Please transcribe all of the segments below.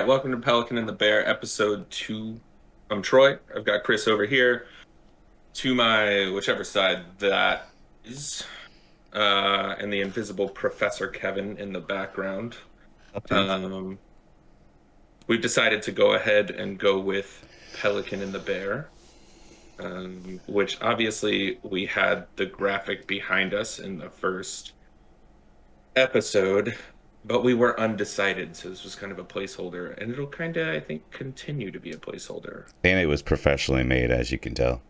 welcome to Pelican and the Bear, episode 2. I'm Troy. I've got Chris over here to my whichever side that is, and the invisible Professor Kevin in the background. Up, dudes? Um, we've decided to go ahead and go with Pelican and the Bear, which obviously we had the graphic behind us in the first episode, but we were undecided, so this was kind of a placeholder, and it'll kind of, I think, continue to be a placeholder. And it was professionally made, as you can tell.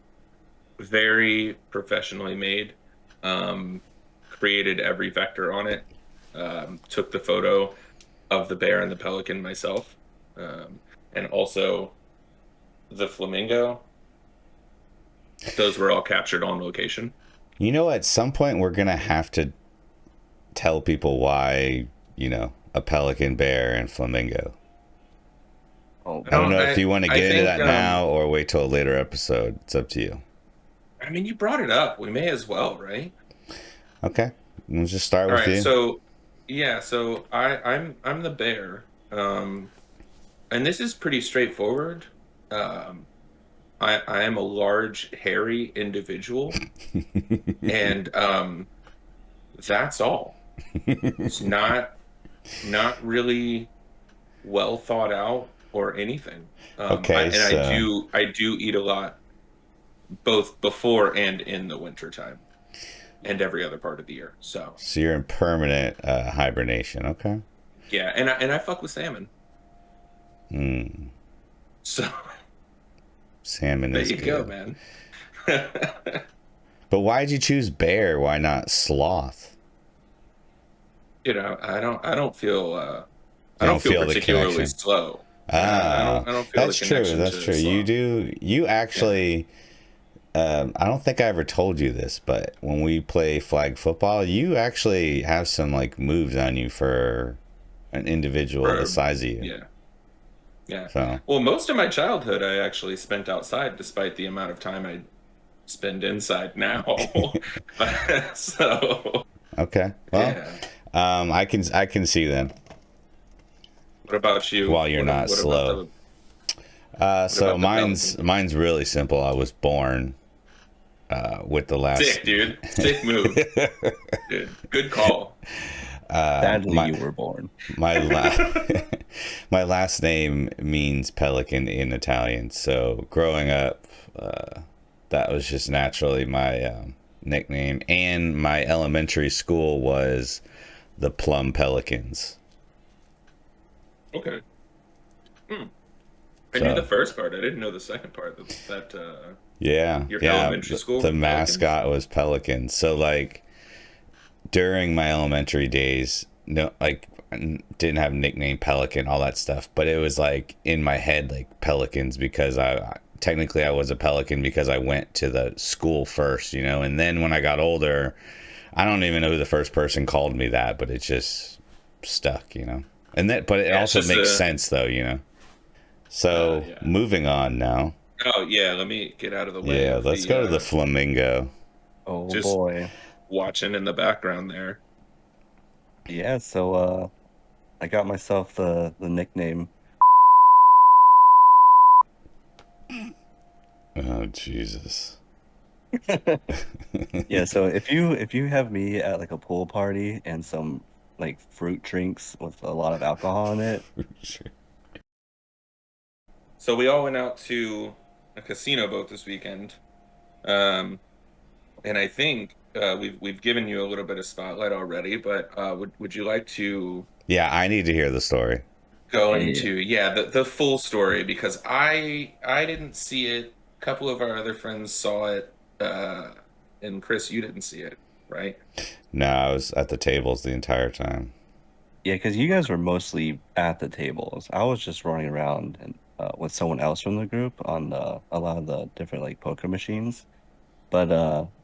Very professionally made. Created every vector on it. Took the photo of the bear and the pelican myself, and also the flamingo. Those were all captured on location. You know, at some point we're gonna have to tell people why, a pelican, bear, and flamingo. Oh, I don't know if you want to I get into think, that now or wait till a later episode. It's up to you. I mean, you brought it up. We may as well, right? Okay, we'll just start All with right. you. So, yeah. So I'm the bear, and this is pretty straightforward. I am a large, hairy individual, and that's all. It's not really well thought out or anything. Okay, I do eat a lot, both before and in the wintertime, and every other part of the year. So you're in permanent hibernation. Okay. yeah, and I fuck with salmon. So Salmon there is you good. go, man. But why'd you choose bear? Why not sloth? I don't feel You don't feel the particularly connection? slow. Ah, I don't feel that's the true. connection That's to true. slow. You do. You actually. I don't think I ever told you this, but when we play flag football, you actually have some moves on you for an individual the size of you. Yeah. Yeah. So Well, most of my childhood I actually spent outside, despite the amount of time I spend inside now. So okay. Well, yeah. I can see then. What about you? While you're not what slow. So about the mine's really simple. I was born with the last. Sick, dude. Sick move. Dude, good call. sadly, you were born. My my last name means pelican in Italian. So growing up, that was just naturally my nickname. And my elementary school was the Plum Pelicans. Okay. I knew the first part. I didn't know the second part. Yeah, Your yeah. elementary school The Pelicans? mascot was Pelicans. So during my elementary days, no, I didn't have nickname Pelican, all that stuff, but it was in my head Pelicans because technically I was a Pelican because I went to the school first, and then when I got older, I don't even know who the first person called me that, but it just stuck, but it also makes sense though. So yeah. moving on now. Oh yeah, let me get out of the way. Yeah, of let's go to the flamingo. Oh Just- boy. watching in the background there. Yeah. So I got myself the nickname. Oh Jesus. Yeah. So if you have me at a pool party and some fruit drinks with a lot of alcohol in it, So we all went out to a casino boat this weekend, and I think we've given you a little bit of spotlight already. But would you like to Yeah, I need to hear the story. go Yeah. into the full story, because I didn't see it. A couple of our other friends saw it, and Chris, you didn't see it, right? No, I was at the tables the entire time. yeah, because you guys were mostly at the tables. I was just running around and with someone else from the group on a lot of the different poker machines. But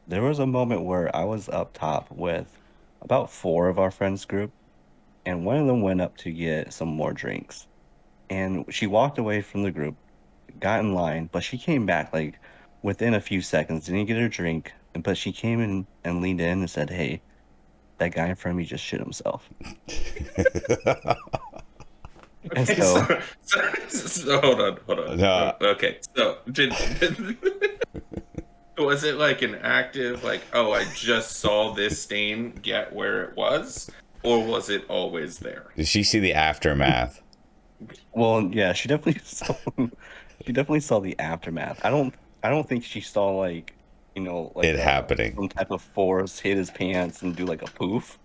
there was a moment where I was up top with about 4 of our friends group, and one of them went up to get some more drinks. And she walked away from the group, got in line, but she came back within a few seconds, didn't get her drink, but she came in and leaned in and said, "Hey, that guy in front of me just shit himself." And Okay, so so hold on. No, Okay, so was it like an active, like, oh, I just saw this stain, get where it was, or was it always there? did she see the aftermath? well, yeah, she definitely saw the aftermath. I don't think she saw like, like It happening. some type of force hit his pants and do like a poof.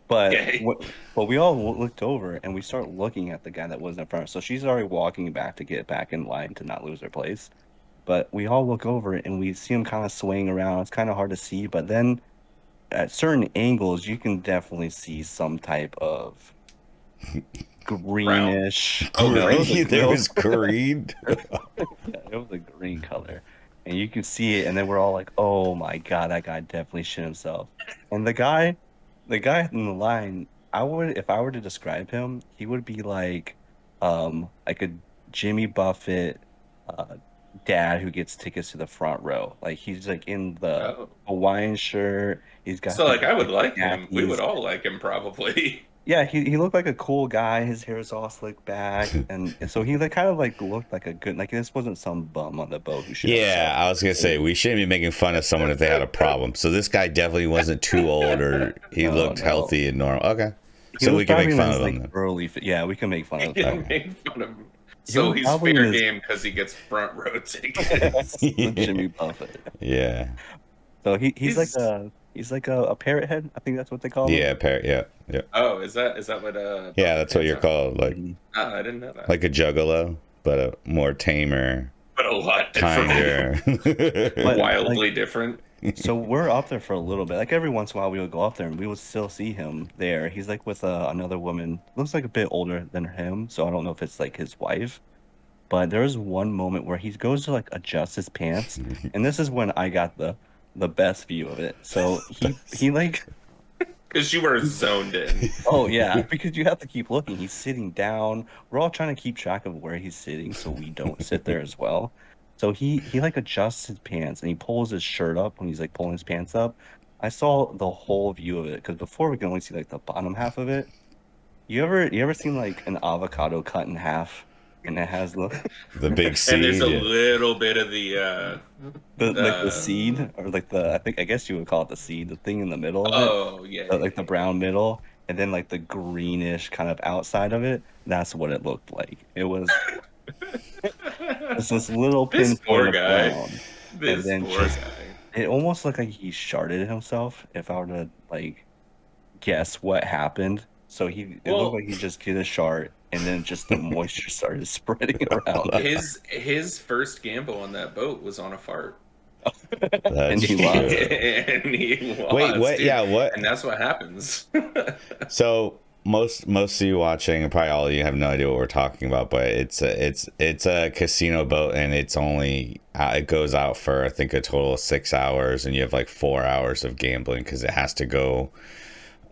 But Okay. but we all looked over and we start looking at the guy that was in front. So she's already walking back to get back in line to not lose her place. But we all look over and we see him kind of swaying around. It's kind of hard to see, but then at certain angles, you can definitely see some type of Brown. greenish. Oh, No, it was green. a, There was green. yeah, it was a green color, and you can see it. And then we're all like, "Oh my God, that guy definitely shit himself." And the guy in the line, if I were to describe him, he would be like a Jimmy Buffett, uh, dad who gets tickets to the front row. Like he's like in the Oh. Hawaiian shirt. He's got So, the like, I would like like him. We would khakis. all like him, probably. Yeah, he looked like a cool guy. His hair is all slicked back, and so he like kind of like looked like a good like this wasn't some bum on the boat who shit Yeah, himself. I was gonna say we shouldn't be making fun of someone if they had a problem. So this guy definitely wasn't too old, or he No, looked no, healthy and normal. Okay, he so was we can make probably in fun his of like him then. yeah, we can make fun We of can him. make fun of him. He So was he's probably in fair his game because he gets front row tickets. the Jimmy Buffett. Yeah, So he's like He's a parrot head. I think that's what they call him. yeah, yeah, yeah, Oh, is that what yeah. Buffett That's what pants you're are? called, Mhm. Oh, I didn't know that. like a juggalo, but a more tamer, But a lot different. kinder. But like Wildly different. so we're up there for a little bit. Like every once in a while, we would go up there and we would still see him there. He's like with another woman, looks like a bit older than him. So I don't know if it's like his wife. But there was one moment where he goes to like adjust his pants, and this is when I got the best view of it. So he like Because you were zoned in. oh yeah, because you have to keep looking. He's sitting down. We're all trying to keep track of where he's sitting so we don't sit there as well. So he like adjusts his pants and he pulls his shirt up when he's like pulling his pants up. I saw the whole view of it because before we can only see like the bottom half of it. You ever seen like an avocado cut in half and it has the The big And there's seed. a Yeah. little bit of the the uh seed or like I guess you would call it the seed, the thing in the middle of it, oh yeah, yeah, like the brown middle, and then like the greenish kind of outside of it. That's what it looked like. It was yeah. just this little This pinpoint poor of guy. brown, and This then poor just guy. it almost looked like he sharded himself. If I were to like guess what happened, so it looked Well, like he just did a shard, and then just the moisture started spreading around it, his first gamble on that boat was on a fart. and That's he lost. true. And he Wait, lost, what? dude. Yeah, what? And that's what happens. So most of you watching, and probably all of you have no idea what we're talking about, but it's a casino boat, and it's only it goes out for I think a total of 6 hours, and you have like 4 hours of gambling because it has to go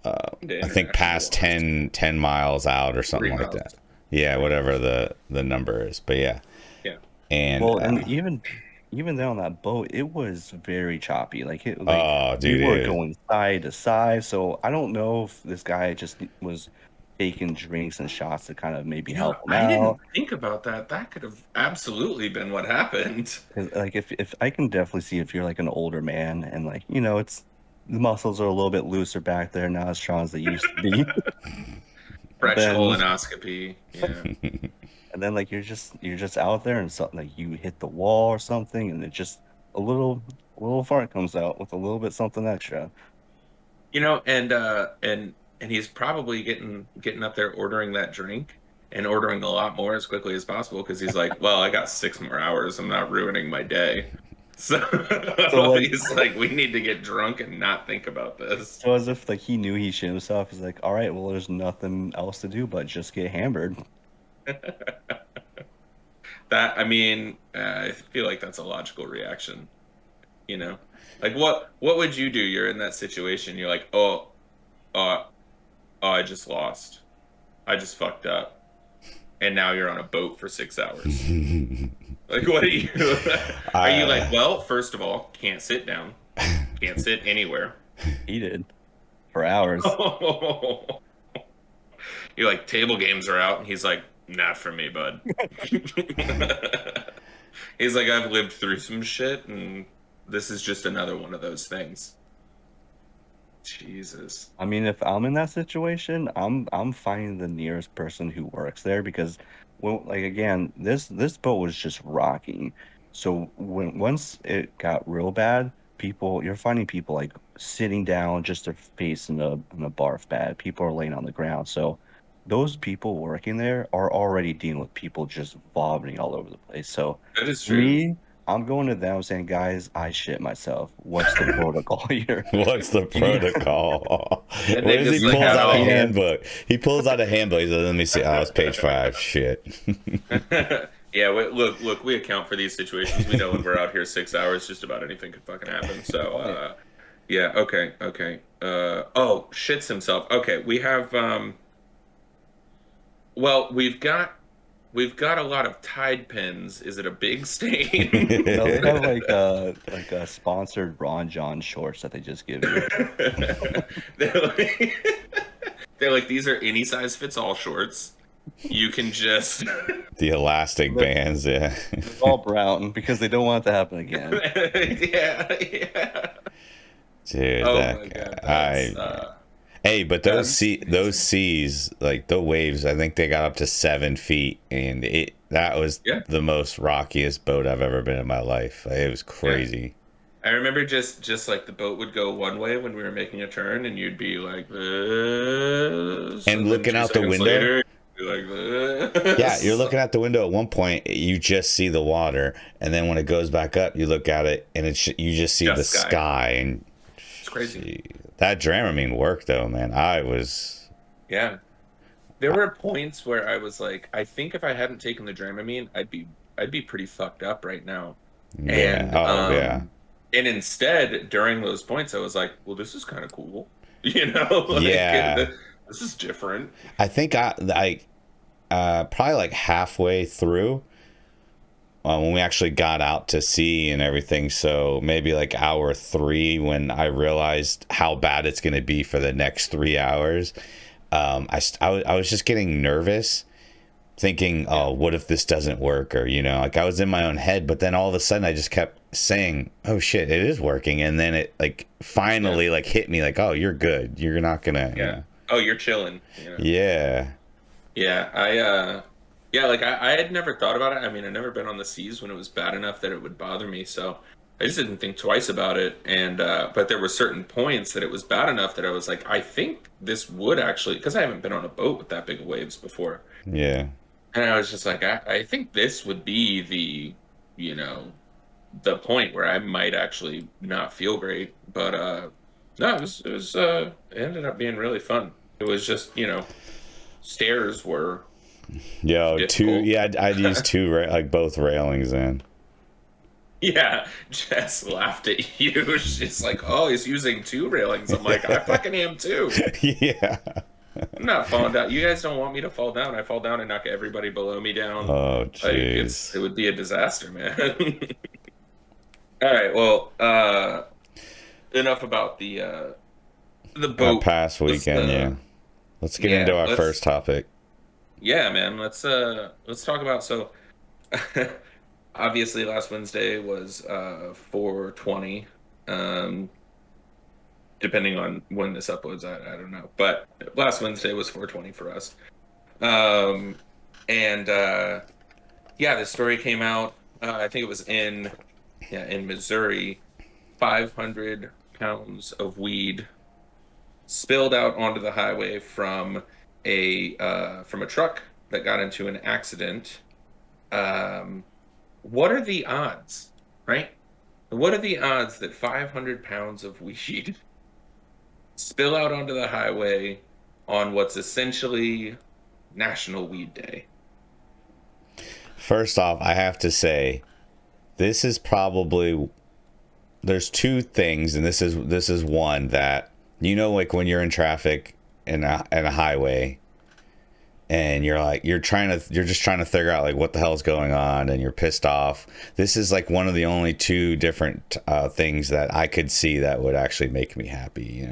I think past International waters. 10 miles out or 3 something like miles. that. Yeah, 3 whatever miles. the number is, but yeah, Yeah. and Well, and even there on that boat, it was very choppy. Like oh, we were dude, going side to side. So I don't know if this guy just was taking drinks and shots to kind of maybe You know, help him I out. didn't think about that. That could have absolutely been what happened. 'Cause, like if I can definitely see if you're like an older man and like it's the muscles are a little bit looser back there, not as strong as they used to be. Fresh Then colonoscopy. Yeah. and then like you're just out there and something like you hit the wall or something and it just a little fart comes out with a little bit something extra. And he's probably getting up there ordering that drink and ordering a lot more as quickly as possible because he's like, well, I got 6 more hours. I'm not ruining my day. So So like he's like, we need to get drunk and not think about this. so as if like he knew he shit himself. He's like, all right, well, there's nothing else to do but just get hammered. That I mean, I feel like that's a logical reaction. You know, like what would you do? You're in that situation. You're like, uh, oh, I just lost. I just fucked up, and now you're on a boat for 6 hours. Like, what are you? Are you like, I well, first of all, can't sit down, can't sit anywhere. He did for hours. you're like, table games are out, and he's like, not for me, bud. He's like, I've lived through some shit, and this is just another one of those things. Jesus. I mean, if I'm in that situation, I'm finding the nearest person who works there because, well, like again, this boat was just rocking. So once it got real bad, you're finding people like sitting down, just their face in a barf bag. People are laying on the ground. So those people working there are already dealing with people just vomiting all over the place. So That is for true. me, I'm going to them saying, guys, I shit myself. What's the protocol here? What's the protocol? And What they is he just like pulls have out a all. handbook? He pulls out a handbook. He says, "Let me see. Oh, it's page 5. Shit." Yeah, look, we account for these situations. We know when we're out here 6 hours, just about anything could fucking happen. So, yeah, okay. Oh, shits himself. Okay, we have, well, we've got a lot of Tide pens. Is it a big stain? No, they have like a sponsored Ron John shorts that they just give you. They're they're like, these are any size fits all shorts. You can just The elastic They're, bands, yeah. they're all brown because they don't want it to happen again. yeah. Dude, Oh that my God, guy. that's Hey, but that's those seas, like the waves, I think they got up to 7 feet, and that was yeah. the most rockiest boat I've ever been in my life. Like, it was Yeah. crazy. I remember just like the boat would go one way when we were making a turn, and you'd be like this, And and then looking two out the seconds window, later, you'd be like yeah, you're this. looking at the window. At one point, you just see the water, and then when it goes back up, you look at it, and you just see the Just sky. sky. And It's crazy. gee, that Dramamine worked though, man. Yeah. There were points where I was like, I think if I hadn't taken the Dramamine, I'd be pretty fucked up right now. Yeah. And Oh yeah. and instead during those points I was like, well, this is kind of cool. You know, like Yeah. this is different. I think probably like halfway through when we actually got out to sea and everything. So maybe like hour 3 when I realized how bad it's going to be for the next 3 hours. I was just getting nervous thinking, oh, what if this doesn't work? Or, like I was in my own head, but then all of a sudden I just kept saying, oh shit, it is working. And then it like finally like hit me like, oh, you're good. You're not gonna, Yeah. Oh, you're chilling. You know? Yeah. Yeah, yeah, like I had never thought about it. I mean, I'd never been on the seas when it was bad enough that it would bother me. So I just didn't think twice about it. And but there were certain points that it was bad enough that I was like, I think this would actually, because I haven't been on a boat with that big of waves before. Yeah. And I was just like, I think this would be the point where I might actually not feel great. But no, it ended up being really fun. It was just, stairs were Yo, difficult. I'd use like both railings then. Yeah, Jess laughed at you. She's like, "Oh, he's using 2 railings." I'm like, "I fucking am too. Yeah. I'm not falling down. You guys don't want me to fall down. I fall down and knock everybody below me down. Oh, Like jeez. it would be a disaster, man." All right, well, enough about the Our boat. past weekend, yeah. Let's get into our first topic. Yeah, man. Let's talk about obviously last Wednesday was 420. Depending on when this uploads, I don't know. But last Wednesday was 420 for us. And yeah, this story came out. I think it was in Missouri. 500 pounds of weed spilled out onto the highway from a truck that got into an accident. What are the odds, right? What are the odds that 500 pounds of weed spill out onto the highway on what's essentially National Weed Day? First off, I have to say, this is probably, there's 2 things, and this is one that, like when you're in traffic in a highway, and you're just trying to figure out like what the hell's going on, and you're pissed off. This is like one of the only 2 different things that I could see that would actually make me happy.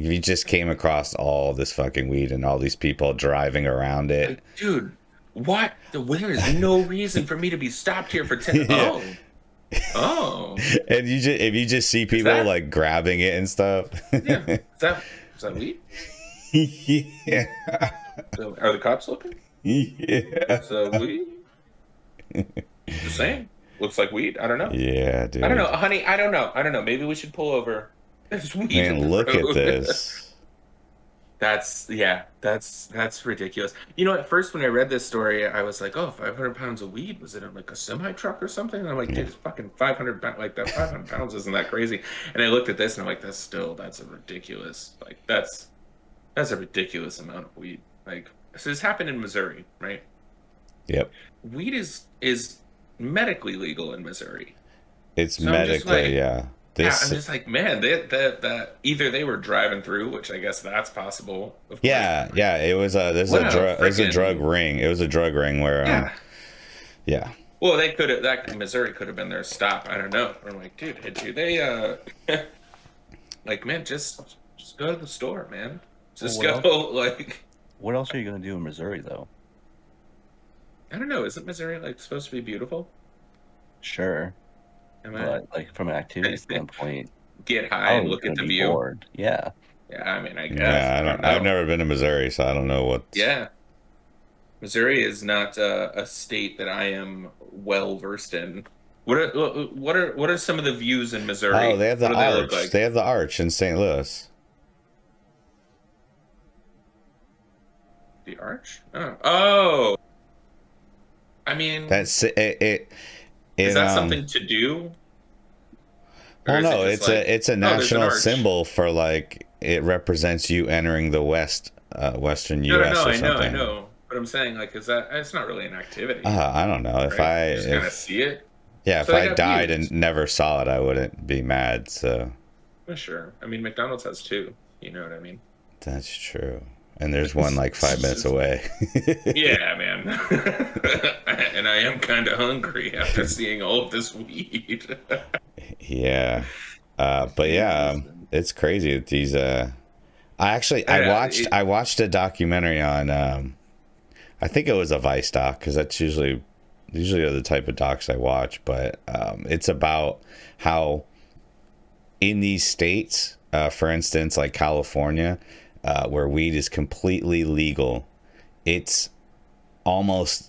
If you just came across all this fucking weed and all these people driving around it. Like, dude, what? There is no reason for me to be stopped here for 10. Yeah. Oh, And if you just see is people that? like grabbing it and stuff. Yeah, is that weed? Yeah. So, are the cops looking? Yeah. So weed? Just saying. Looks like weed. I don't know. Yeah, I don't know, dude. honey. I don't know. I don't know. Maybe we should pull over. There's weed in Man, the look at road. this. That's ridiculous. You know, at first when I read this story, I was like, oh, 500 pounds of weed. Was it in like a semi truck or something? And I'm like, dude, it's fucking 500 pounds. Like that 500 pounds isn't that crazy. And I looked at this and I'm like, that's a ridiculous, like that's a ridiculous amount of weed. Like, so this happened in Missouri, right? Yep. Weed is medically legal in Missouri. It's So I'm just medically, like, yeah. yeah, I'm This, just like, man, that either they were driving through, which I guess that's possible, of course. yeah. It was What a it was a drug freaking ring. It was a drug ring where, yeah. yeah. Well, they could have that Missouri could have been their stop. I don't know. I'm like, dude, do they like, man, just go to the store, man. Just Well, go like what else are you gonna do in Missouri though? I don't know. Isn't Missouri like supposed to be beautiful? Sure, Am I but like from an activity standpoint, get high and probably look at gonna the be view? bored. Yeah. Yeah, I mean, I guess Yeah, I don't I've know. never been to Missouri, so I don't know what. Yeah, Missouri is not a state that I am well versed in. What are some of the views in Oh, Missouri? they have What the do they look arch. like? They have the arch in St. Louis. The Arch? Oh. I mean, That's it. is It that something to do? Or Well, is it no, just like, it's a oh, there's an national arch? symbol for like it represents you entering the Western No, no, U.S. no, or I know, I something. know. But I'm saying, like, is that, it's not really an activity, I don't know right? You just kind of if see it. yeah, So if they I got died views. and never saw it, I wouldn't be mad. So For sure. I mean, McDonald's has two. You know what I mean? that's true. And there's one like 5 minutes away. Yeah, man. And I am kind of hungry after seeing all of this weed. Yeah. But yeah, Jeez. it's crazy that these Yeah, I watched a documentary on I think it was a Vice doc because that's usually are the type of docs I watch, but it's about how in these states, for instance, like California, where weed is completely legal, it's almost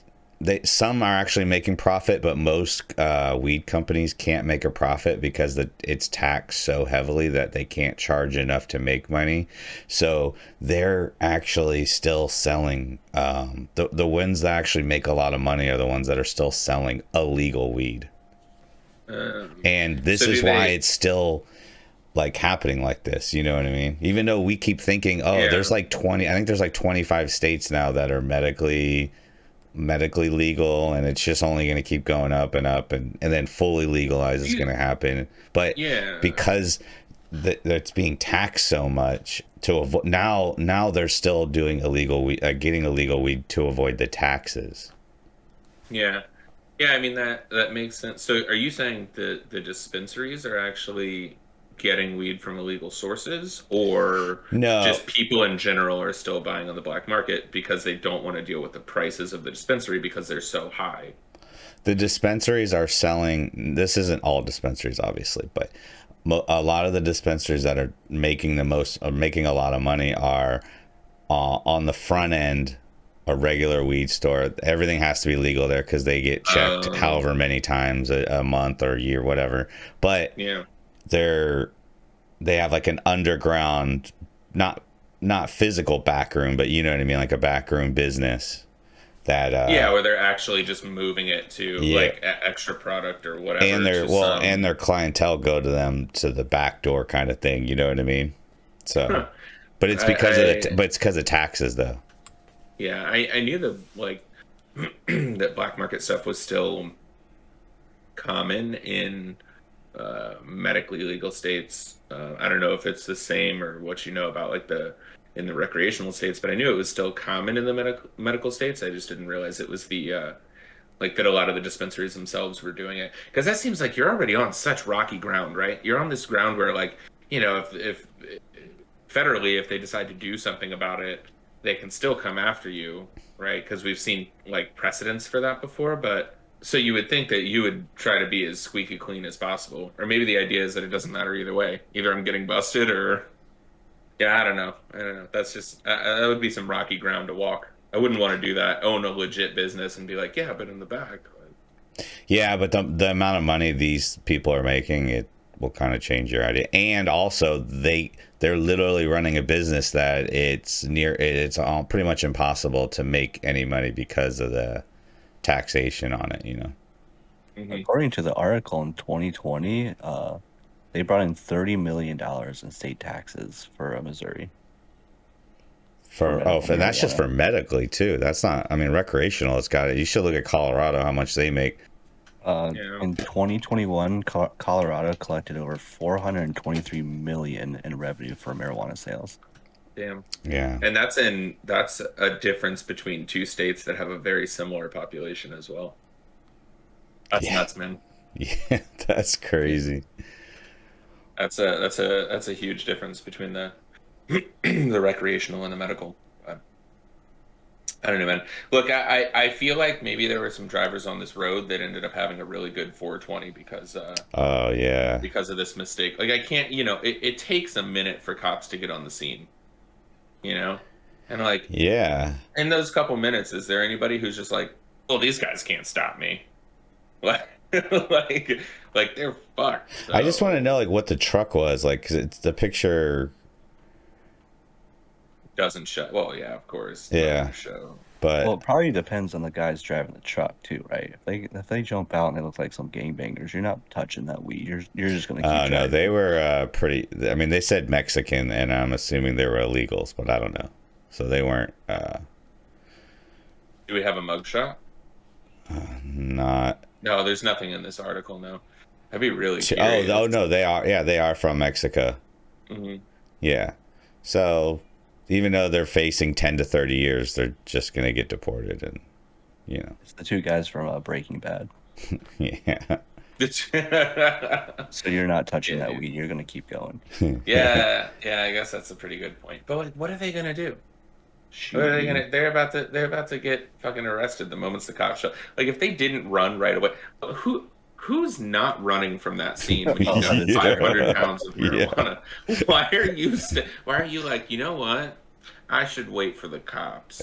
some are actually making profit, but most weed companies can't make a profit because it's taxed so heavily that they can't charge enough to make money. So they're actually still selling. The ones that actually make a lot of money are the ones that are still selling illegal weed. And this so is do why they? it's still like happening like this, you know what I mean? Even though we keep thinking, oh, Yeah, there's like 20, I think there's like 25 states now that are medically legal, and it's just only going to keep going up and up, and then fully legalized is you, going to happen. But yeah, because that's being taxed so much to avoid, now they're still doing illegal weed, getting illegal weed to avoid the taxes. yeah, yeah. I mean that makes sense. So, are you saying the dispensaries are actually getting weed from illegal sources, or No, just people in general are still buying on the black market because they don't want to deal with the prices of the dispensary because they're so high? the dispensaries are selling. This isn't all dispensaries, obviously, but a lot of the dispensaries that are making making a lot of money are on the front end. A regular weed store, everything has to be legal there because they get checked Um, however many times a month or a year, whatever. But yeah, they're they have like an underground, not physical back room, but you know what I mean, like a back room business that yeah, where they're actually just moving it to yeah. like extra product or And whatever to some. their clientele go to them to the back door kind of thing, you know what I mean? So, but it's because of I but it's because of taxes though. Yeah, I knew the like that black market stuff was still common in medically legal states. I don't know if it's the same or what you know about like the in the recreational states, but I knew it was still common in the medical states. I just didn't realize it was the like that a lot of the dispensaries themselves were doing it because that seems like you're already on such rocky ground, right? You're on this ground where like if federally, if they decide to do something about it, they can still come after you, right? Because we've seen like precedents for that before. But so you would think that you would try to be as squeaky clean as possible, or maybe the idea is that it doesn't matter either way. Either I'm getting busted, or yeah, I don't know. I don't know. That's just that would be some rocky ground to walk. I wouldn't want to do that. Own a legit business and be like, yeah, but in the back. Yeah, but the amount of money these people are making, it will kind of change your idea. And also, they're literally running a business that it's all pretty much impossible to make any money because of the taxation on it. Mm-hmm. According to the article in 2020, they brought in $30 million in state taxes for Missouri. And that's just for medically too. That's not. I mean, recreational. It's got it. You should look at Colorado, how much they make. In 2021, Colorado collected over $423 million in revenue for marijuana sales. Damn. Yeah. And that's a difference between two states that have a very similar population as well. That's nuts, man. Yeah, that's crazy. That's a huge difference between the the recreational and the medical. I don't know, man. Look, I feel like maybe there were some drivers on this road that ended up having a really good 420 because oh yeah, because of this mistake. Like I can't, it takes a minute for cops to get on the scene, and like yeah. In those couple minutes, is there anybody who's just like, well, these guys can't stop me, like like they're fucked. So. I just want to know like what the truck was like, 'cause it's the picture doesn't show. Well, yeah, of course. Yeah. Show. But it probably depends on the guys driving the truck too, right? If they jump out and they look like some gangbangers, you're not touching that weed. You're just gonna keep driving. No, they were pretty. I mean, they said Mexican, and I'm assuming they were illegals, but I don't know. So they weren't. Do we have a mugshot? Not. No, there's nothing in this article. No, I'd be really curious. Oh no, they are. Yeah, they are from Mexico. Mm-hmm. Yeah, so. Even though they're facing 10 to 30 years, they're just going to get deported. And, It's the two guys from Breaking Bad. Yeah. So you're not touching that weed. You're going to keep going. Yeah, I guess that's a pretty good point. But like, what are they going to do? What are they going to... They're about to get fucking arrested the moment the cops show. Like, if they didn't run right away... Who's not running from that scene when you got 500 pounds of marijuana? Yeah. Why are you like, you know what? I should wait for the cops.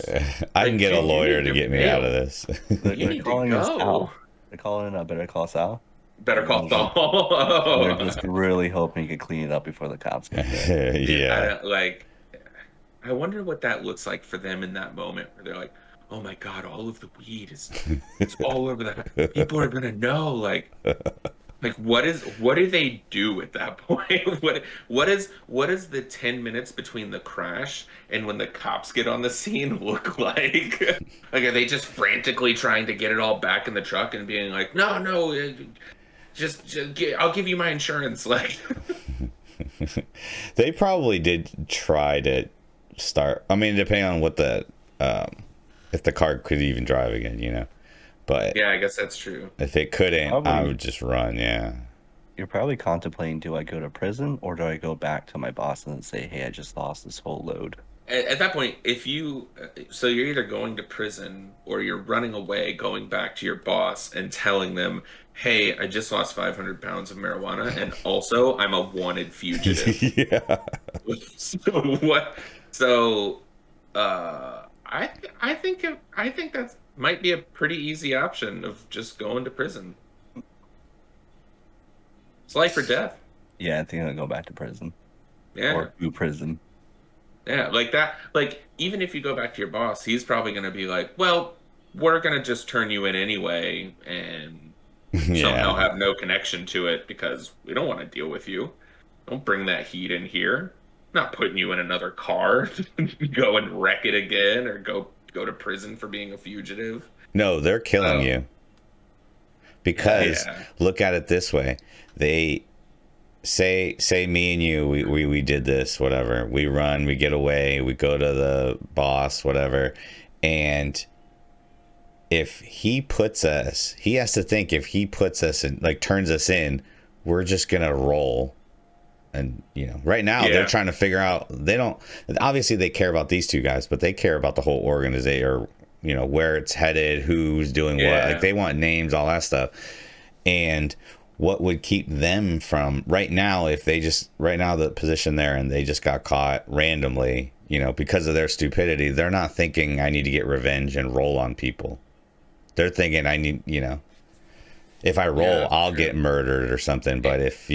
I can get a lawyer to get me out of this. They're calling us Sal. They're calling Better Call Sal. Better Call Saul. They're just really hoping you can clean it up before the cops get there. Yeah. I wonder what that looks like for them in that moment where they're like, oh my God, all of the weed is all over that. People are gonna know. Like what do they do at that point? What is the 10 minutes between the crash and when the cops get on the scene look like? Like, are they just frantically trying to get it all back in the truck and being like, no, I'll give you my insurance. Like, they probably did try to start. I mean, depending on what the if the car could even drive again, But yeah, I guess that's true. If it couldn't, I would just run. Yeah. You're probably contemplating: do I go to prison or do I go back to my boss and say, "Hey, I just lost this whole load"? At that point, so you're either going to prison or you're running away, going back to your boss and telling them, "Hey, I just lost 500 pounds of marijuana, and also I'm a wanted fugitive." Yeah. So what? So, I think that might be a pretty easy option of just going to prison. It's life or death. Yeah, I think I'll go back to prison. Yeah. Or to prison. Yeah, like that. Like, even if you go back to your boss, he's probably going to be like, well, we're going to just turn you in anyway and somehow have no connection to it because we don't want to deal with you. Don't bring that heat in here. Not putting you in another car to go and wreck it again or go to prison for being a fugitive. No, they're killing you. Because look at it this way. They say me and you, we did this, whatever. We run, we get away, we go to the boss, whatever. And if he has to think if he puts us in, like turns us in, we're just going to roll. And right now they're Yeah. trying to figure out. They don't obviously they care about these two guys, but they care about the whole organization, or where it's headed, who's doing what. Like Yeah. they want names, all that stuff. And what would keep them from right now, if they just right now the position they're in, they just got caught randomly, because of their stupidity. They're not thinking I need to get revenge and roll on people. They're thinking I need, if I roll, Yeah, I'll sure. get murdered or something. But if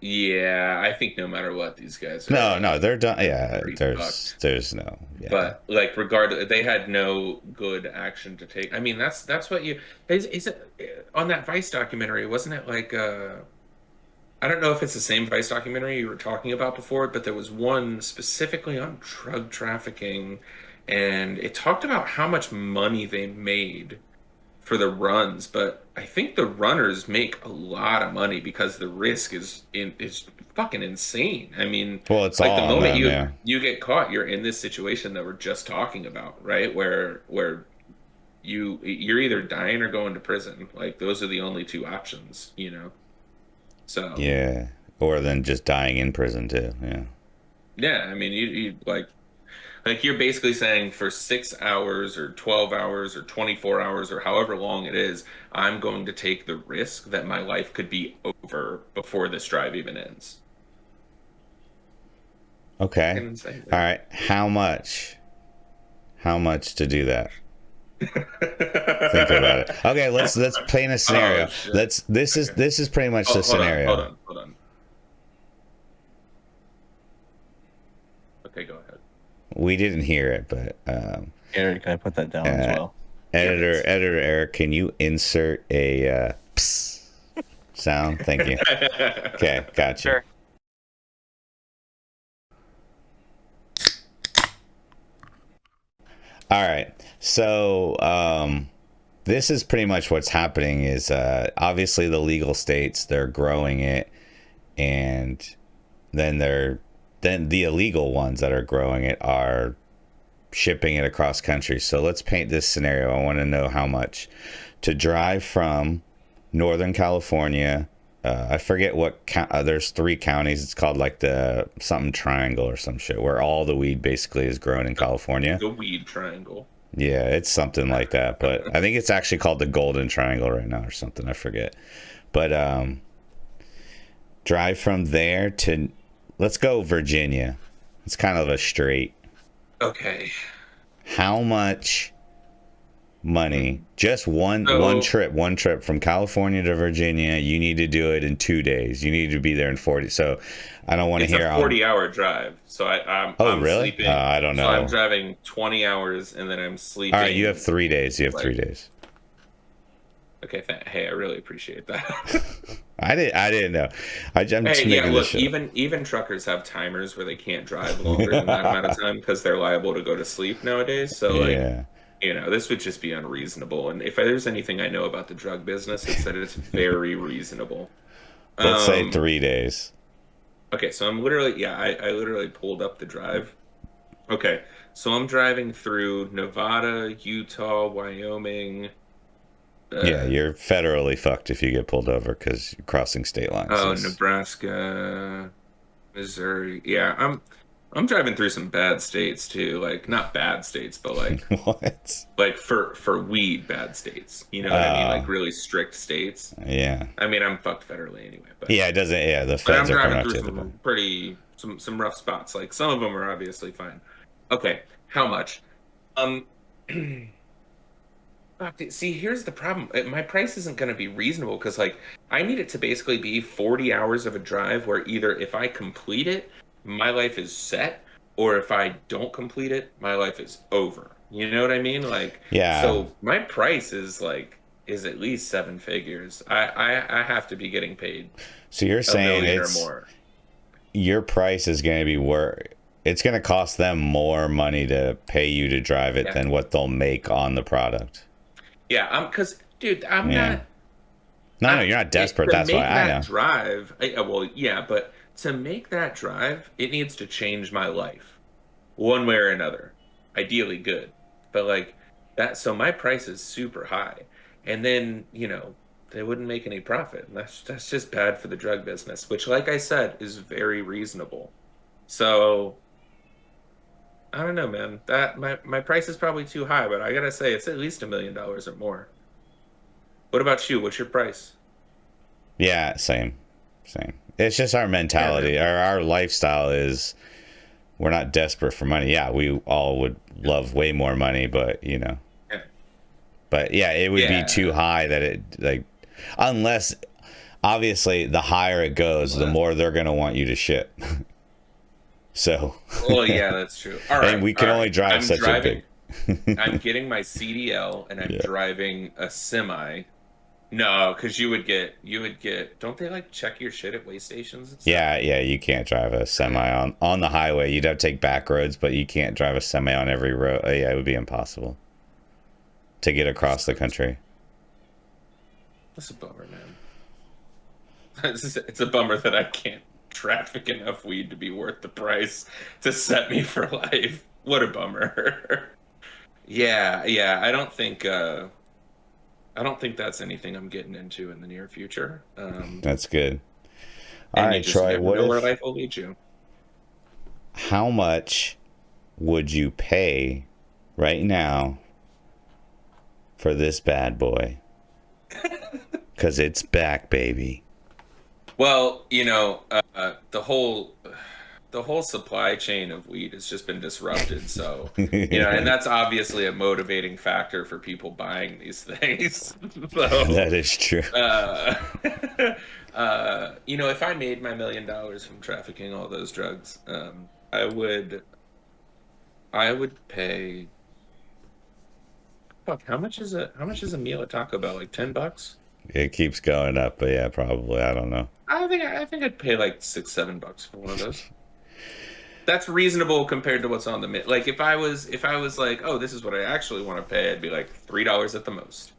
Yeah, I think no matter what, these guys no, are they're done. Yeah, pretty fucked. there's no, yeah. But like, regardless, they had no good action to take. I mean, that's what you is it on that Vice documentary, wasn't it like I don't know if it's the same Vice documentary you were talking about before, but there was one specifically on drug trafficking, and it talked about how much money they made for the runs, but I think the runners make a lot of money because the risk is fucking insane. I mean, Well, it's like the all on moment them, yeah. you get caught, you're in this situation that we're just talking about, right? Where you're either dying or going to prison. Like those are the only two options, you know. So Yeah, or then just dying in prison too. Yeah. yeah, I mean, you like you're basically saying for 6 hours or 12 hours or 24 hours or however long it is, I'm going to take the risk that my life could be over before this drive even ends. Okay. Fucking insane. All right. How much? How much to do that? Think about it. Okay, let's paint a scenario. Oh shit. This Okay. is pretty much Oh, the scenario. hold on. Okay, go ahead. We didn't hear it, but Eric, can I put that down as well? editor Eric, can you insert a psst sound? Thank you. Okay, gotcha. Sure. All right. So this is pretty much what's happening is obviously the legal states, they're growing it, and then the illegal ones that are growing it are shipping it across country. So let's paint this scenario. I want to know how much to drive from Northern California. I forget what there's 3 counties. It's called like the something triangle or some shit, where all the weed basically is grown in California. The weed triangle. Yeah, it's something like that. But I think it's actually called the Golden Triangle right now or something. I forget. But drive from there to, let's go Virginia. It's kind of a straight. Okay. How much money? Just one trip from California to Virginia. You need to do it in 2 days. You need to be there in 40. So I don't want to It's hear a 40-hour drive. So I'm really? sleeping. I don't know. So I'm driving 20 hours and then I'm sleeping. All right, you have 3 days. You have 3 days. Okay, hey, I really appreciate that. I didn't know. I'm just Hey, yeah, making this look, shit up. even truckers have timers where they can't drive longer than that amount of time because they're liable to go to sleep nowadays. So like, Yeah. this would just be unreasonable. And if there's anything I know about the drug business, it's that it's very reasonable. Let's say 3 days. Okay, so I'm literally, I literally pulled up the drive. Okay, so I'm driving through Nevada, Utah, Wyoming. Yeah, you're federally fucked if you get pulled over because you're crossing state lines. Oh, Nebraska, Missouri. Yeah, I'm driving through some bad states too. Like not bad states, but like What? like for weed bad states. You know what I mean? Like really strict states. Yeah. I mean, I'm fucked federally anyway, but Yeah, it doesn't. Yeah, the but I'm feds are coming driving after through you. some pretty some rough spots. Like some of them are obviously fine. Okay, how much? Um, fuck, see, here's the problem. My price isn't going to be reasonable because like I need it to basically be 40 hours of a drive where either if I complete it, my life is set, or if I don't complete it, my life is over. You know what I mean? Like, Yeah. so my price is at least 7 figures. I have to be getting paid So you're a saying million or it's more. your price is going to be it's going to cost them more money to pay you to drive it than what they'll make on the product. Yeah, because dude, I'm Yeah. not. No, you're not desperate. To That's make why I know. that drive, well, yeah, but to make that drive, it needs to change my life, one way or another. Ideally, good, but like that. So my price is super high, and then they wouldn't make any profit. And that's just bad for the drug business, which, like I said, is very reasonable. So I don't know, man. That my price is probably too high, but I gotta say it's at least $1 million or more. What about you? What's your price? Yeah, same. It's just our mentality. Yeah, Our lifestyle is we're not desperate for money. Yeah, we all would love way more money, but you know. yeah, But yeah, it would be too yeah. high that it like unless obviously the higher it goes, the more they're gonna want you to ship. So Well, yeah, that's true. All and right, we all can right. only drive I'm such a driving. big I'm getting my CDL and I'm Yeah. driving a semi. No, because you would get. Don't they like check your shit at way stations and stuff? Yeah, you can't drive a semi on the highway. You'd have to take back roads, but you can't drive a semi on every road. Yeah, it would be impossible to get across the country. That's a bummer, man. It's a bummer that I can't traffic enough weed to be worth the price to set me for life. What a bummer. Yeah, yeah. I don't think that's anything I'm getting into in the near future. That's good. All And you right, just Troy, never what know where if life will lead you. how much would you pay right now for this bad boy? Cuz it's back, baby. Well, the whole supply chain of weed has just been disrupted. So, and that's obviously a motivating factor for people buying these things. So, That is true. uh, if I made my $1 million from trafficking all those drugs, I would pay. Fuck, how much is a meal at Taco Bell? Like $10? It keeps going up, but yeah, probably. I don't know. I think I'd pay like $6, $7 for one of those. That's reasonable compared to what's on the mid. Like if I was like, oh, this is what I actually want to pay, I'd be like $3 at the most.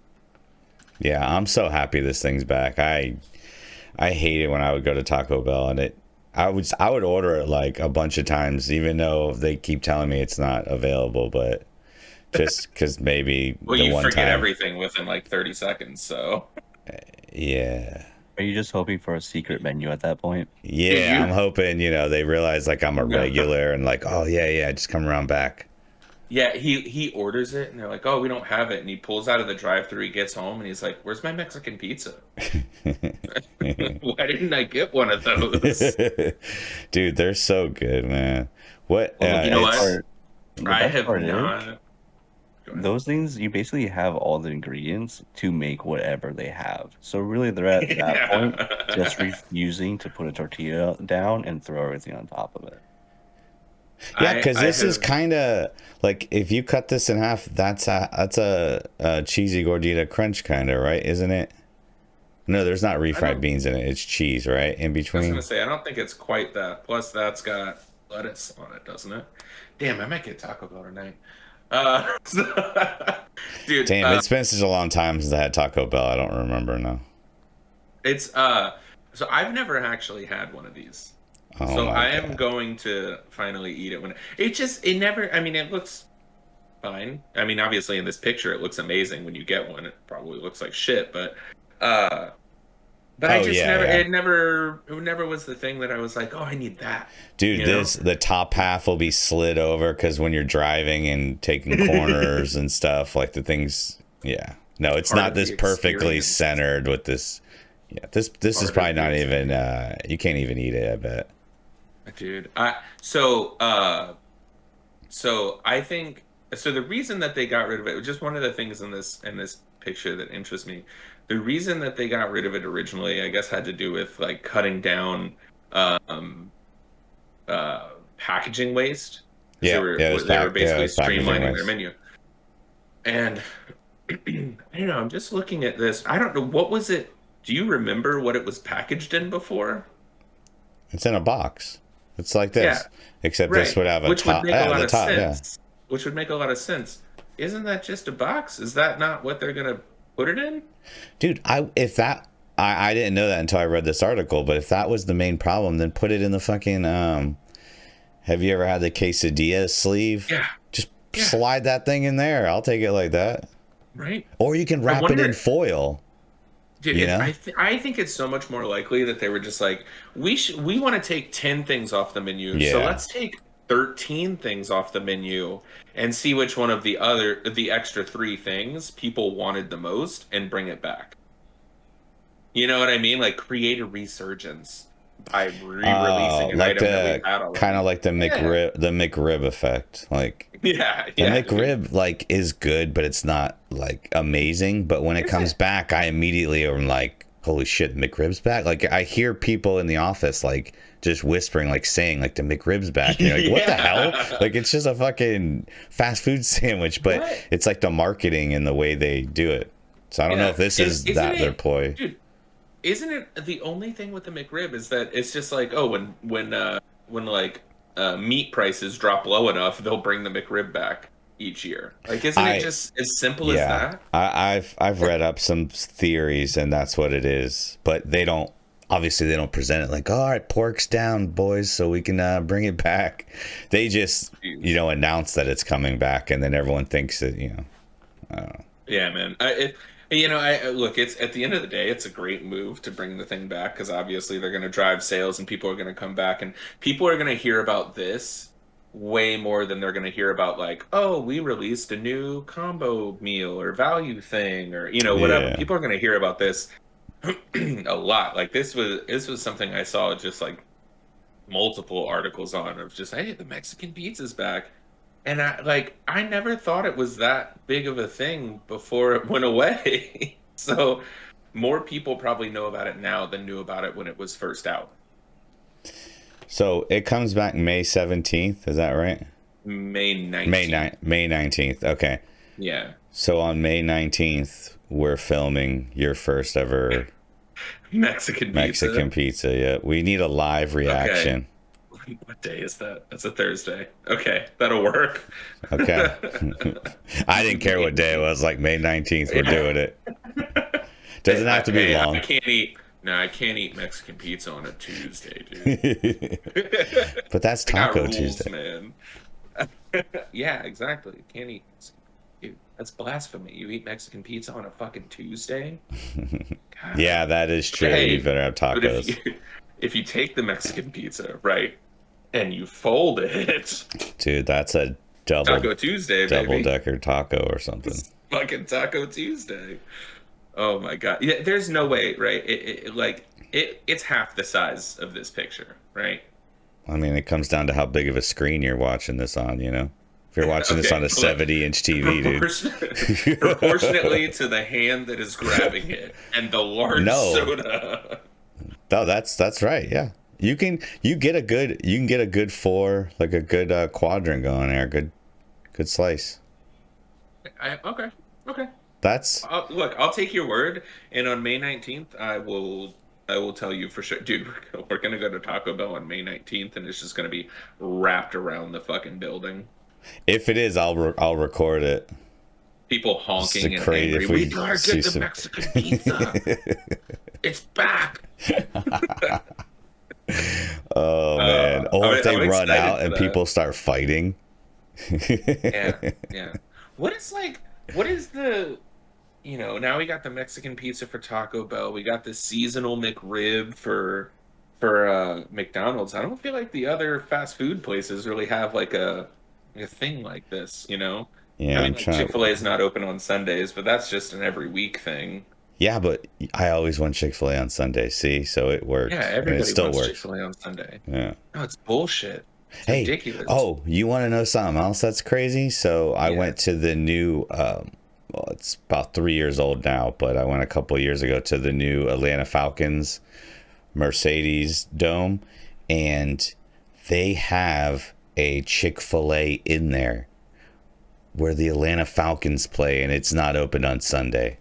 Yeah, I'm so happy this thing's back. I hate it when I would go to Taco Bell and I would order it like a bunch of times, even though they keep telling me it's not available, but just because maybe Well, the you one forget time. everything within like 30 seconds. So, Yeah. Are you just hoping for a secret menu at that point? dude, Yeah, I'm hoping, they realize like I'm a no. regular and like, oh yeah, just come around back. Yeah, he orders it and they're like, oh, we don't have it. And he pulls out of the drive-through. He gets home and he's like, where's my Mexican pizza? Why didn't I get one of those? Dude, they're so good, man. What Well, You know best what? part, the I best have part is not. Go ahead. those things you basically have all the ingredients to make whatever they have. So really, they're at that point just Yeah. refusing to put a tortilla down and throw everything on top of it. Yeah, I because I this is have kind of like if you cut this in half, that's a cheesy gordita crunch kind of, right? Isn't it? No, there's not I refried don't beans in it. It's cheese, right? In I was gonna between. say I don't think it's quite that. Plus that's got lettuce on it, doesn't it? Damn, I might get Taco Bell tonight. Dude, Damn, it's been such a long time since I had Taco Bell. I don't remember now. it's so I've never actually had one of these. Oh So my I am god. going to finally eat it when it never, I mean, it looks fine. I mean, obviously in this picture it looks amazing when you get one. It probably looks like shit, uh but I Oh just yeah, never yeah. it never was the thing that I was like, "Oh, I need that." Dude, You know? the top half will be slid over because when you're driving and taking corners and stuff, like the things, yeah. No, it's Part not of this the perfectly experience. centered with this. Yeah, this is Part of probably the not even. experience. You can't even eat it. I bet. Dude, so I think so the reason that they got rid of it, just one of the things in this picture that interests me, the reason that they got rid of it originally, I guess, had to do with like cutting down um packaging waste because they Yeah, were yeah, it was they were yeah, it basically was packaging streamlining their waste. menu. And I don't know, I'm just looking at this. I don't know what was it. Do you remember what it was packaged in before? It's in a box. It's like Yeah, this, except this right. would have a Which would top. make a Yeah, lot the of top. Yeah, sense. Which would make a lot of sense. Isn't that just a box? Is that not what they're gonna put it in? dude. I didn't know that until I read this article. But if that was the main problem, then put it in the fucking. Have you ever had the quesadilla sleeve? Yeah, Just yeah, slide that thing in there. I'll take it like that. right. Or you can I wrap it in wonder. foil. Dude, You know? I think it's so much more likely that they were just like, we want to take 10 things off the menu, so Yeah. let's take 13 things off the menu and see which one of the extra three things people wanted the most and bring it back. You know what I mean? Like create a resurgence by re-releasing an Like item that we've the had kind of already. like Yeah. the McRib effect. Like Yeah, the yeah, dude. McRib like is good, but it's not like amazing. But when it Is comes it? back, I immediately am like, holy shit, McRib's back. Like I hear people in the office like just whispering, like saying like the McRib's back. And you're like, what the hell? Yeah. Like it's just a fucking fast food sandwich, but What? it's like the marketing and the way they do it. So I don't know Yeah. if this And is isn't that their it, ploy. dude, isn't it the only thing with the McRib is that it's just like, oh, when like meat prices drop low enough, they'll bring the McRib back each year. Like, isn't it I just as simple as Yeah, that? I've read up some theories, and that's what it is. But they don't obviously they don't present it like, all right, pork's down, boys, so we can bring it back. They just announce that it's coming back, and then everyone thinks that I don't know. Yeah, man. Look. It's at the end of the day, it's a great move to bring the thing back because obviously they're going to drive sales and people are going to come back and people are going to hear about this way more than they're going to hear about like, oh, we released a new combo meal or value thing or whatever. Yeah, People are going to hear about this a lot. Like this was something I saw just like multiple articles on of just hey, the Mexican pizza's back. And I never thought it was that big of a thing before it went away. So more people probably know about it now than knew about it when it was first out. so it comes back May 17th. Is that right? May 19th. May 19th. Okay. Yeah. So on May 19th, we're filming your first ever Mexican pizza. Yeah, we need a live reaction. What day is that? That's a Thursday. Okay, that'll work. Okay. I didn't care what day it was, like May 19th, we're doing it. Doesn't have to be long. I can't eat. No, I can't eat Mexican pizza on a Tuesday, dude. But that's I got Taco rules, Tuesday. man. Yeah, exactly. Can't eat. Dude, that's blasphemy. You eat Mexican pizza on a fucking Tuesday? God. Yeah, that is true. Hey, You better have but tacos. if you take the Mexican pizza, right, and you fold it, Dude, that's a Taco Tuesday, double baby. decker taco or something. It's fucking Taco Tuesday. Oh my God. Yeah, there's no way, right? It's half the size of this picture, right? I mean, it comes down to how big of a screen you're watching this on, If you're watching this Okay, on a 70-inch TV, dude. Proportionately to the hand that is grabbing it and the large No. soda. No, that's right. Yeah, you can get a good four, like a good quadrant going there. Good slice. Okay. That's Look, I'll take your word, and on May 19th, I will tell you for sure, dude. We're gonna go to Taco Bell on May 19th, and it's just gonna be wrapped around the fucking building. if it is, I'll record it. People It's honking and great angry. if We we gotta see get the some- Mexican pizza. It's back. Oh man! Or if they I'm run excited out for and that. people start fighting. Yeah. What is the now we got the Mexican pizza for Taco Bell. We got the seasonal McRib for McDonald's. I don't feel like the other fast food places really have like a thing like this, Yeah, I I'm mean, like trying. Chick-fil-A is not open on Sundays, but that's just an every week thing. Yeah, but I always want Chick-fil-A on Sunday. See, so it worked. Yeah, And everybody it still wants works. Chick-fil-A on Sunday. Yeah. No, it's bullshit. It's Hey, ridiculous. oh, you want to know something else that's crazy? So I Yeah. went to the new, well, it's about 3 years old now, but I went a couple of years ago to the new Atlanta Falcons Mercedes Dome, and they have a Chick-fil-A in there where the Atlanta Falcons play, and it's not open on Sunday.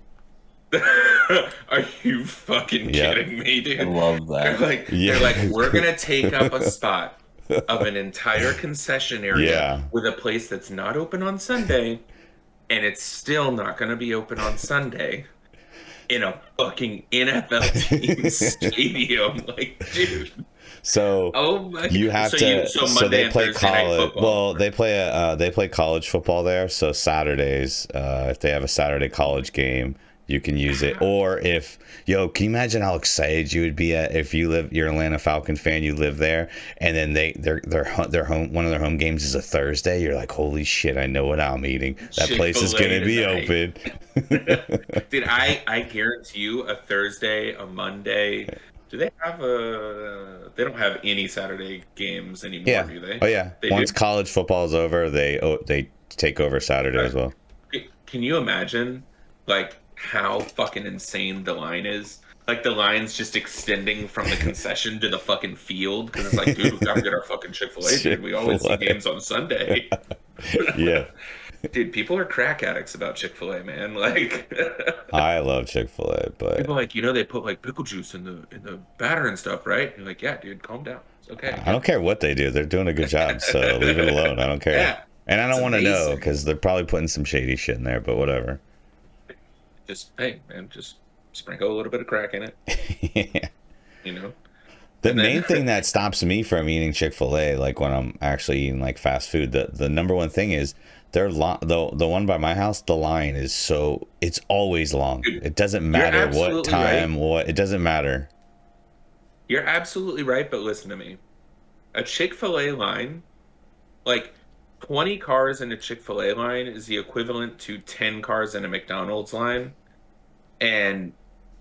Are you fucking Yep. kidding me, dude? I love They're that. like, Yeah. they're like, we're gonna take up a spot of an entire concession area Yeah. with a place that's not open on Sunday, and it's still not gonna be open on Sunday in a fucking NFL team stadium. Like, dude. So Oh my. you have so to. so So Monday they and play Thursday night college. football. Well, they play college football there. So Saturdays, if they have a Saturday college game, you can use it. Or if, can you imagine how excited you would be if you're an Atlanta Falcons fan, you live there, and then their home, one of their home games is a Thursday. You're like, holy shit, I know what I'm eating. That place is Chick-fil-A gonna be tonight. open. Dude, I guarantee you a Thursday, a Monday. Do they have they don't have any Saturday games anymore, Yeah. do they? Oh yeah. They do? Once college football is over, they take over Saturday as well. Can you imagine like how fucking insane the line is? Like the line's just extending from the concession to the fucking field because it's like, dude, we gotta get our fucking Chick-fil-A, dude. We always see Chick-fil-A. games on Sunday. Yeah. Dude, people are crack addicts about Chick-fil-A, man. Like I love Chick-fil-A, but people are like, they put like pickle juice in the batter and stuff, right? And you're like, yeah, dude, calm down. It's okay. I don't care what they do. They're doing a good job, so leave it alone. I don't care. Yeah, And I it's don't want to know amazing. because they're probably putting some shady shit in there, but whatever. Just hey, man, just sprinkle a little bit of crack in it, Yeah. you know. The And then main thing that stops me from eating Chick-fil-A, like when I'm actually eating like fast food, the number one thing is the one by my house, the line is it's always long. Dude, It doesn't you're matter what absolutely time, right. it doesn't matter. You're absolutely right, but listen to me. A Chick-fil-A line, like 20 cars in a Chick-fil-A line is the equivalent to 10 cars in a McDonald's line. And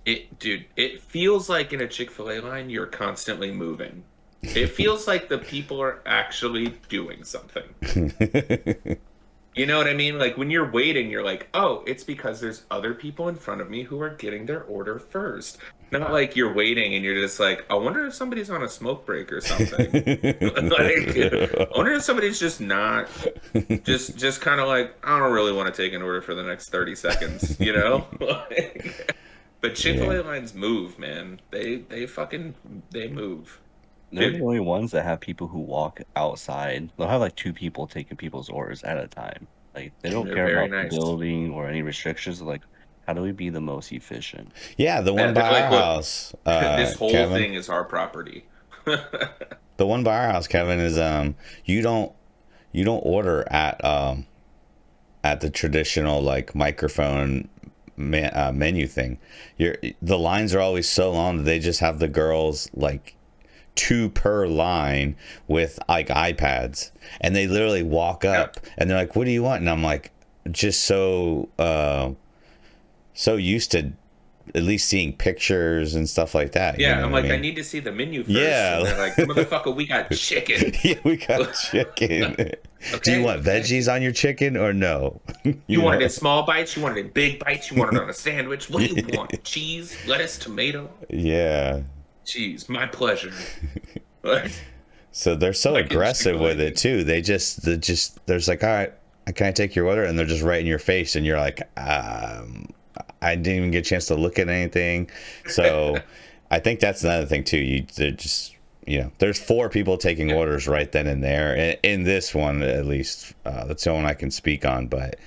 it feels like in a Chick-fil-A line, you're constantly moving. It feels like the people are actually doing something. You know what I mean? Like when you're waiting, you're like, oh, it's because there's other people in front of me who are getting their order first. Not like you're waiting and you're just like, I wonder if somebody's on a smoke break or something. Like, I wonder if somebody's just not, just kind of like, I don't really want to take an order for the next 30 seconds, you know? But Yeah. Chick-fil-A lines move, man. They move. They're the Dude, only ones that have people who walk outside. They'll have like two people taking people's orders at a time. Like they don't they're care very about the nice. building or any restrictions. They're like, how do we be the most efficient? Yeah, the one Yeah, they're by like, our look, house, this whole Kevin. thing is our property. The one by our house, Kevin, is you don't order at the traditional like microphone menu thing. The lines are always so long that they just have the girls like two per line with like iPads, and they literally walk up and they're like, "What do you want?" And I'm like, just so used to at least seeing pictures and stuff like that. You Yeah, know I'm what like, I I mean? need to see the menu first. Yeah. And they're like, motherfucker, we got chicken. Yeah, we got chicken. Do you Okay, want okay. veggies on your chicken or no? You want it know? in small bites? You want it in big bites? You want it on a sandwich? What do you want? Cheese, lettuce, tomato? Yeah. Cheese, my pleasure. Like, So they're so like in aggressive with Chick-fil-A. it too. They just there's like, all right, can I take your order? And they're just right in your face, and you're like, I didn't even get a chance to look at anything. So I think that's another thing too. They're just there's four people taking orders right then and there. In this one, at least, that's the one I can speak on. But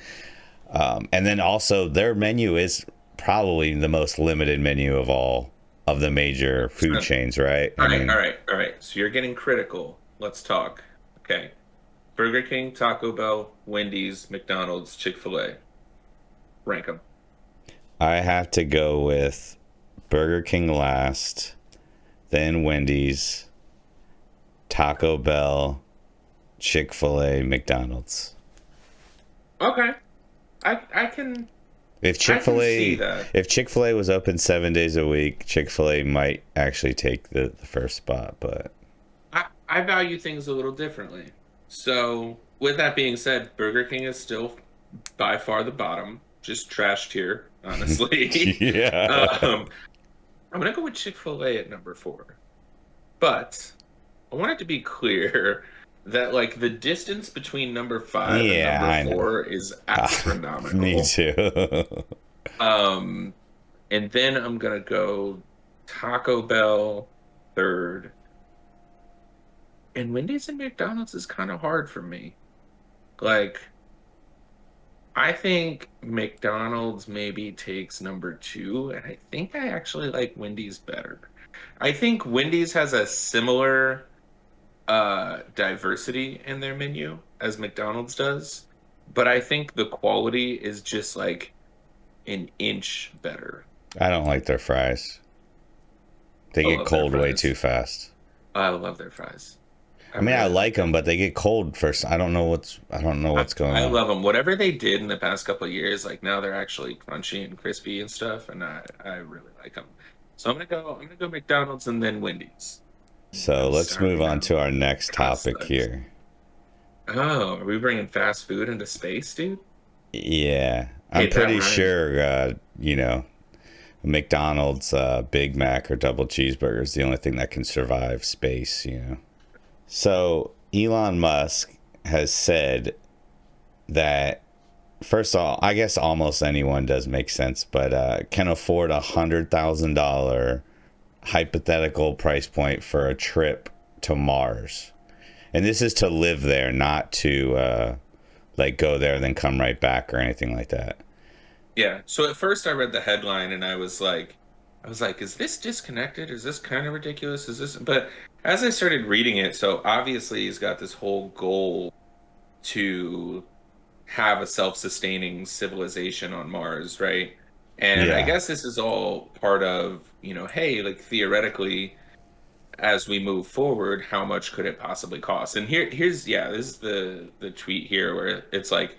and then also their menu is probably the most limited menu of all of the major food chains, right? All right, all right, all right. So you're getting critical. Let's talk. Okay. Burger King, Taco Bell, Wendy's, McDonald's, Chick-fil-A. Rank them. I have to go with Burger King last, then Wendy's, Taco Bell, Chick-fil-A, McDonald's. Okay. I can If I can see Chick-fil-A that. if Chick-fil-A was open 7 days a week, Chick-fil-A might actually take the first spot, but I value things a little differently. So, with that being said, Burger King is still by far the bottom, just trash tier, honestly. yeah. I'm gonna go with Chick-fil-A at number 4, but I want it to be clear that like the distance between number 5 and Yeah, I number know. 4 is astronomical. Me too. Um, and then I'm gonna go Taco Bell third, and Wendy's and McDonald's is kind of hard for me. Like, I think McDonald's maybe takes number 2, and I think I actually like Wendy's better. I think Wendy's has a similar diversity in their menu as McDonald's does, but I think the quality is just like an inch better. I don't like their fries. They I get love their cold way fries. too fast. I love their fries. I I mean, I really like like them, but they get cold first. I don't know I, what's going I on. love them. Whatever they did in the past couple of years, like now they're actually crunchy and crispy and stuff, and I really like them. So I'm gonna go McDonald's and then Wendy's. So I'm let's move starving on now. to our next God topic sucks. here. Oh, are we bringing fast food into space, dude? Yeah, I'm Hey, that pretty rhymes. sure, McDonald's Big Mac or double cheeseburger is the only thing that can survive space. So Elon Musk has said that, first of all, I guess almost anyone does make sense, but can afford $100,000 hypothetical price point for a trip to Mars. And this is to live there, not to like go there and then come right back or anything like that. Yeah. So at first I read the headline and I was like, is this disconnected? Is this kind of ridiculous? Is this? But as I started reading it, so obviously he's got this whole goal to have a self-sustaining civilization on Mars, right? And I Yeah. guess this is all part of, hey, like theoretically, as we move forward, how much could it possibly cost? And here's yeah, this is the tweet here where it's like,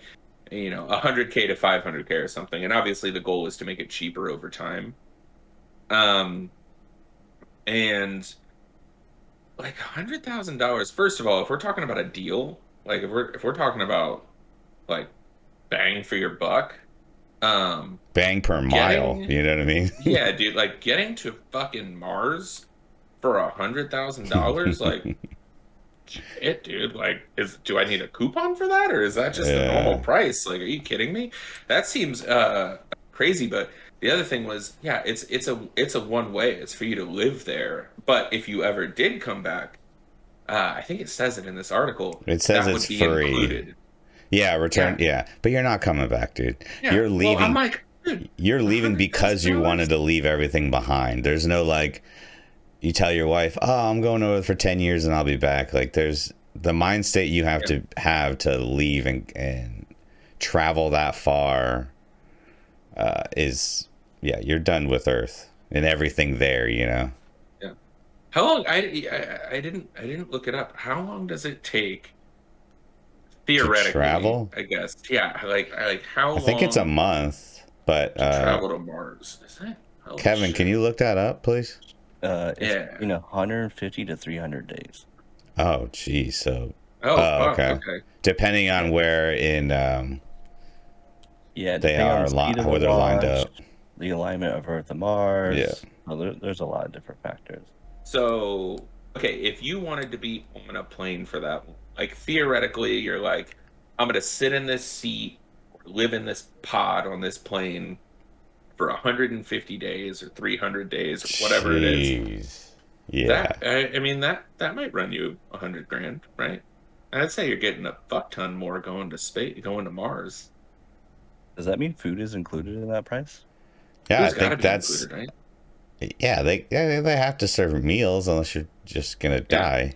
100K to 500K or something. And obviously the goal is to make it cheaper over time. Um, and like $100,000, first of all, if we're talking about a deal, like if we're talking about like bang for your buck, Bang per mile. getting You know what I mean? yeah, dude, like getting to fucking Mars for $100,000, like shit, dude. Like, do I need a coupon for that, or is that just the normal Yeah. price? Like, are you kidding me? That seems crazy. But the other thing was, yeah, it's a one way. It's for you to live there. But if you ever did come back, I think it says it in this article, It says that it's would be free. included. Yeah, return. Yeah, Yeah, but you're not coming back, dude. yeah. You're Well, I'm leaving. like, dude, You're a leaving hundred thousand because you wanted dollars. to leave everything behind. There's no like, you tell your wife, "Oh, I'm going over for 10 years and I'll be back." Like, there's the mind state you have Yeah, to leave and travel that far is, yeah, you're done with Earth and everything there. yeah. How long? I didn't look it up. How long does it take To theoretically, travel, I guess. Yeah, like how I think it's a long month, but to travel to Mars? Is it? Holy Kevin, can shit. you look that up, please? It's Yeah. 150 to 300 days. Oh, geez. So, Oh oh, fuck. okay. Okay. Depending on Yeah, where in yeah. they Depending on the speed of the where they're lined launch, up. the alignment of Earth and Yeah. Mars. There's a lot of different factors. So okay, if you wanted to be on a plane for that, like theoretically, you're like, I'm gonna sit in this seat or live in this pod on this plane for 150 days or 300 days or whatever it is. Jeez. Yeah. I mean that might run you 100 grand, right? I'd say you're getting a fuck ton more going to space, going to Mars. Does that mean food is included in that price? Yeah, I Food's got to think be that's included, right? they have to serve meals unless you're just gonna Yeah. die.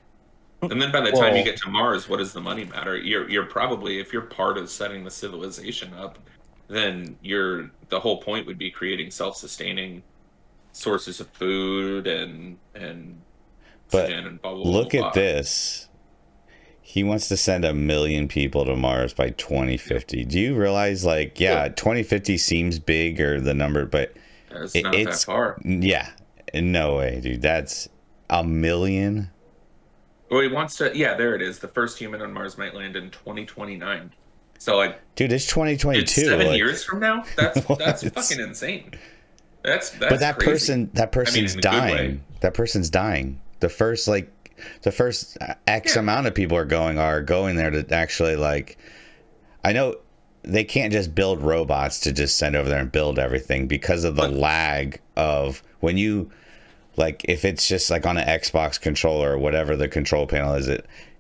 And then by the time you Well, get to Mars, what does the money matter? You're probably, if you're part of setting the civilization up, then the whole point would be creating self-sustaining sources of food and But oxygen and blah blah blah blah look at blah. this. He wants to send 1 million people to Mars by Yeah. 2050. Do you realize, like, yeah, Well, 2050 seems big or the number, but it's not that it's, far. yeah, no way, dude. That's 1 million. Well, he wants to. Yeah, there it is. The first human on Mars might land in 2029. So, like, Dude, it's dude, 2022. 7 years Like, from now, that's what? fucking insane. That's But that's that crazy. person, that I mean, person's in a good way. dying. That person's dying. The first X Yeah, amount of people are going there to actually, like, I know they can't just build robots to just send over there and build everything because of the but lag of when you, like, if it's just like on an Xbox controller or whatever the control panel is,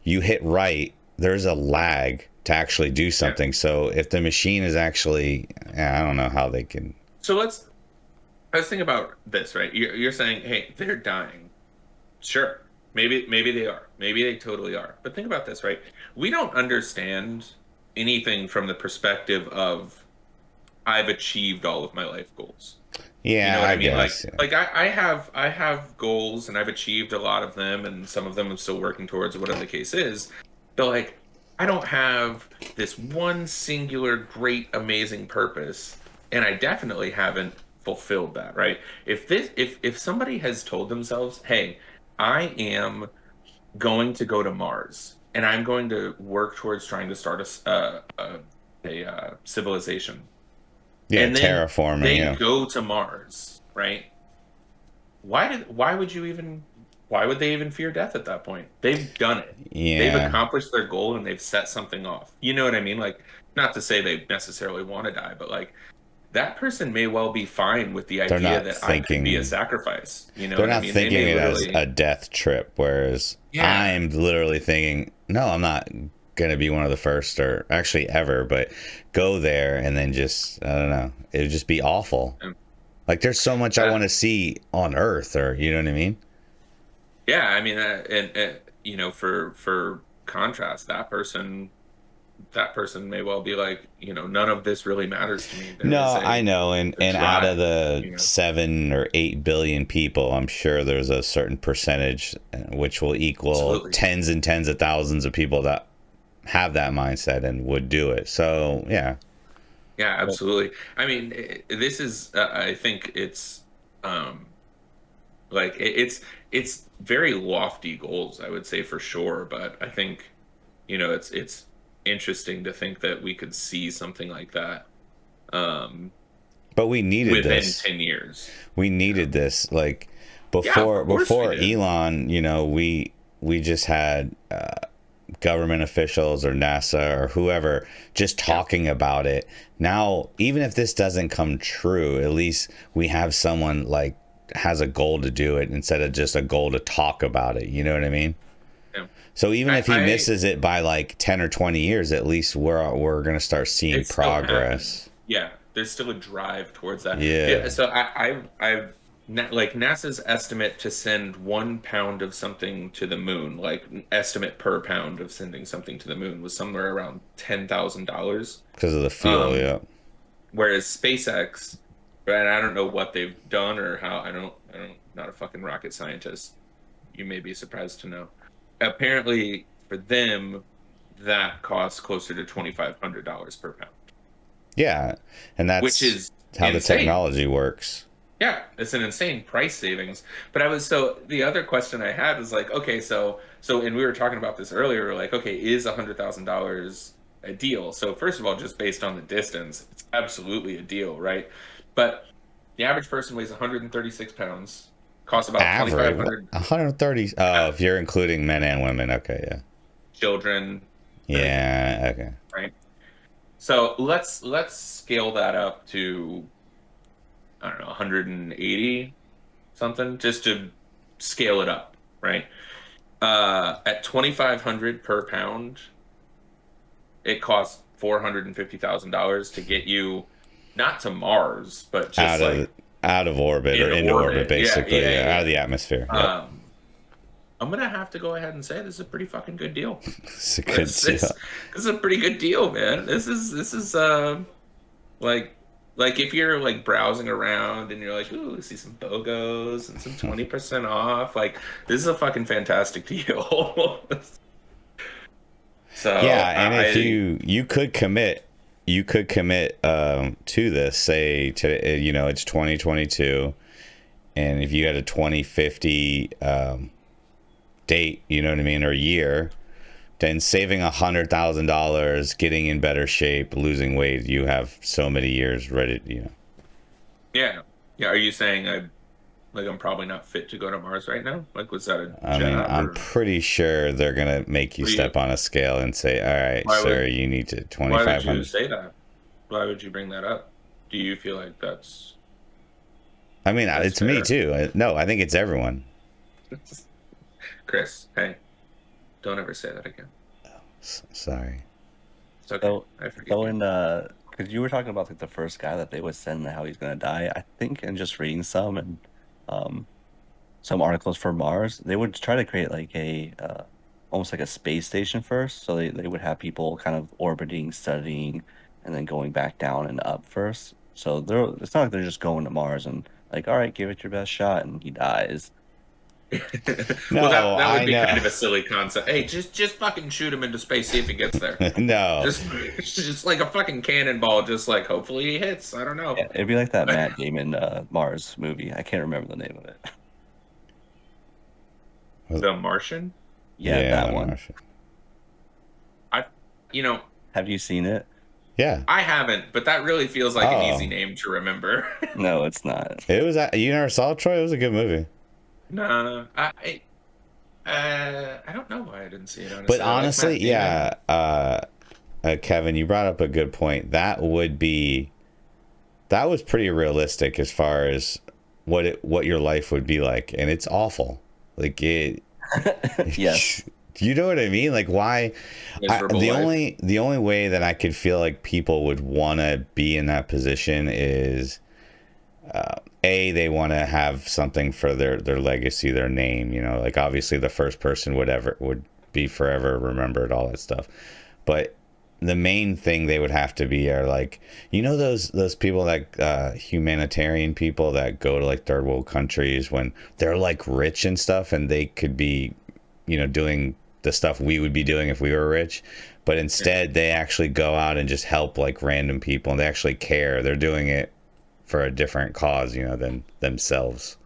you hit right, there's a lag to actually do yeah. something. So if the machine is actually, I don't know how they can. So let's think about this, right? You're saying, hey, they're dying. Sure, maybe they are. Maybe they totally are. But think about this, right? We don't understand anything from the perspective of I've achieved all of my life goals. You know Yeah, what I I mean? guess. Yeah. I have goals and I've achieved a lot of them, and some of them I'm still working towards, or whatever the case is. But like, I don't have this one singular great amazing purpose, and I definitely haven't fulfilled that, right? If somebody has told themselves, "Hey, I am going to go to Mars, and I'm going to work towards trying to start a civilization," Yeah, and then terraforming, they yeah. go to Mars, right? Why would you even why would they even fear death at that point? They've done it. They've Yeah. accomplished their goal and they've set something off. You know what I mean? Like, not to say they necessarily want to die, but like, that person may well be fine with the They're idea not that I could be a thinking sacrifice. You know they're what I not mean? They thinking may it as literally, a death trip, whereas yeah, I'm literally thinking, no, I'm not gonna be one of the first or actually ever, but go there and then just I don't know. It would just be awful. um, Like there's so much I that, want to see on Earth, or you know what I mean? yeah. I mean, and for contrast, that person may well be like, none of this really matters to me. There is No, I know, a and out of drive, the you know. 7 or 8 billion people, I'm sure there's a certain percentage which will equal Absolutely. tens and tens of thousands of people that have that mindset and would do it. So yeah, Yeah, But absolutely. I mean, this is, I think um, like it's very lofty goals, I would say for sure. But I think, it's interesting to think that we could see something like that um, but we needed within this. 10 years. We You know? needed this. Like Yeah, of course we before did. Elon, we just had government officials or NASA or whoever just Yeah, talking about it. Now, even if this doesn't come true, at least we have someone like has a goal to do it instead of just a goal to talk about it. You know what I mean? yeah. So even if he I misses it by like 10 or 20 years, at least we're going to start seeing It's still happening. progress. Yeah, there's still a drive towards that. Yeah, Yeah. so like NASA's estimate to send 1 pound of something to the moon, like estimate per pound of sending something to the moon was somewhere around $10,000. Because of the fuel, Um, yeah. Whereas SpaceX, and I don't know what they've done or how, not a fucking rocket scientist. You may be surprised to know. Apparently, for them, that costs closer to $2,500 per pound, Yeah. And which that's is how the insane. technology works. Yeah, it's an insane price savings. But so the other question I had was like, okay, and we were talking about this earlier, like, okay, is $100,000 a deal? So first of all, just based on the distance, it's absolutely a deal, right? But the average person weighs 136 pounds, costs about Average, 2,500. 130. Oh, if you're including men and women. Okay, yeah. Children, everything, Yeah, okay. right? So let's scale that up to, I don't know, 180 something, just to scale it up, right? At 2,500 per pound, it costs $450,000 to get you not to Mars, but just Out of like out of orbit or into into orbit, orbit. Yeah, basically. yeah, Yeah, out yeah, of the atmosphere. yeah. Yep. I'm gonna have to go ahead and say this is a pretty fucking good deal. It's a good This deal. this, this is a pretty good deal, man. This is like if you're like browsing around and you're like, ooh, see some BOGOs and some 20% off, like this is a fucking fantastic deal. Yeah, So and if I you could commit to this. Say to it's 2022, and if you had a 2050 date, you know what I mean, or year, then saving $100,000, getting in better shape, losing weight, you have so many years ready. yeah. Yeah, are you saying I'm probably not fit to go to Mars right now? Like, was that a I mean, jab, I'm or pretty sure they're gonna make you what do you step on a scale and say, "All right, why sir, would you need to why would you 2,500." say that? Why would you bring that up? Do you feel like I mean, that's it's me fair? too. No, I think it's everyone. Chris, hey, don't ever say that again. Sorry. It's okay. so I forgive so you. in because you were talking about like the first guy that they would send and how he's gonna die. I think in just reading um some articles for Mars, they would try to create like a almost like a space station first. So they would have people kind of orbiting, studying, and then going back down and up first. So it's not like they're just going to Mars and like, all right, give it your best shot, and he dies. Well, No, that would I be know. kind of a silly concept. Hey, just fucking shoot him into space, see if he gets there. No. Just like a fucking cannonball. Just like hopefully he hits. I don't know. Yeah, it'd be like that Matt Damon Mars movie. I can't remember the name of it. The Martian. Yeah, Yeah, that the one. Martian. I, you know, Have you seen it? Yeah. I haven't, but that really feels like an easy Oh, name to remember. No, it's not. it was. You never saw it, Troy? It was a good movie. Nah, I don't know why I didn't see it. But Honestly, I like honestly, Matt Damon. yeah, Kevin, you brought up a good point. That was pretty realistic as far as what your life would be like, and it's awful. Like it. Yes. You know what I mean? Like why? Miserable The life. only way that I could feel like people would want to be in that position is they want to have something for their legacy, their name. You know, like obviously the first person would be forever remembered, all that stuff. But the main thing they would have to be are like, you know, those people that humanitarian people that go to like third world countries when they're like rich and stuff, and they could be, you know, doing the stuff we would be doing if we were rich, but instead they actually go out and just help like random people, and they actually care. They're doing it for a different cause, you know, than themselves.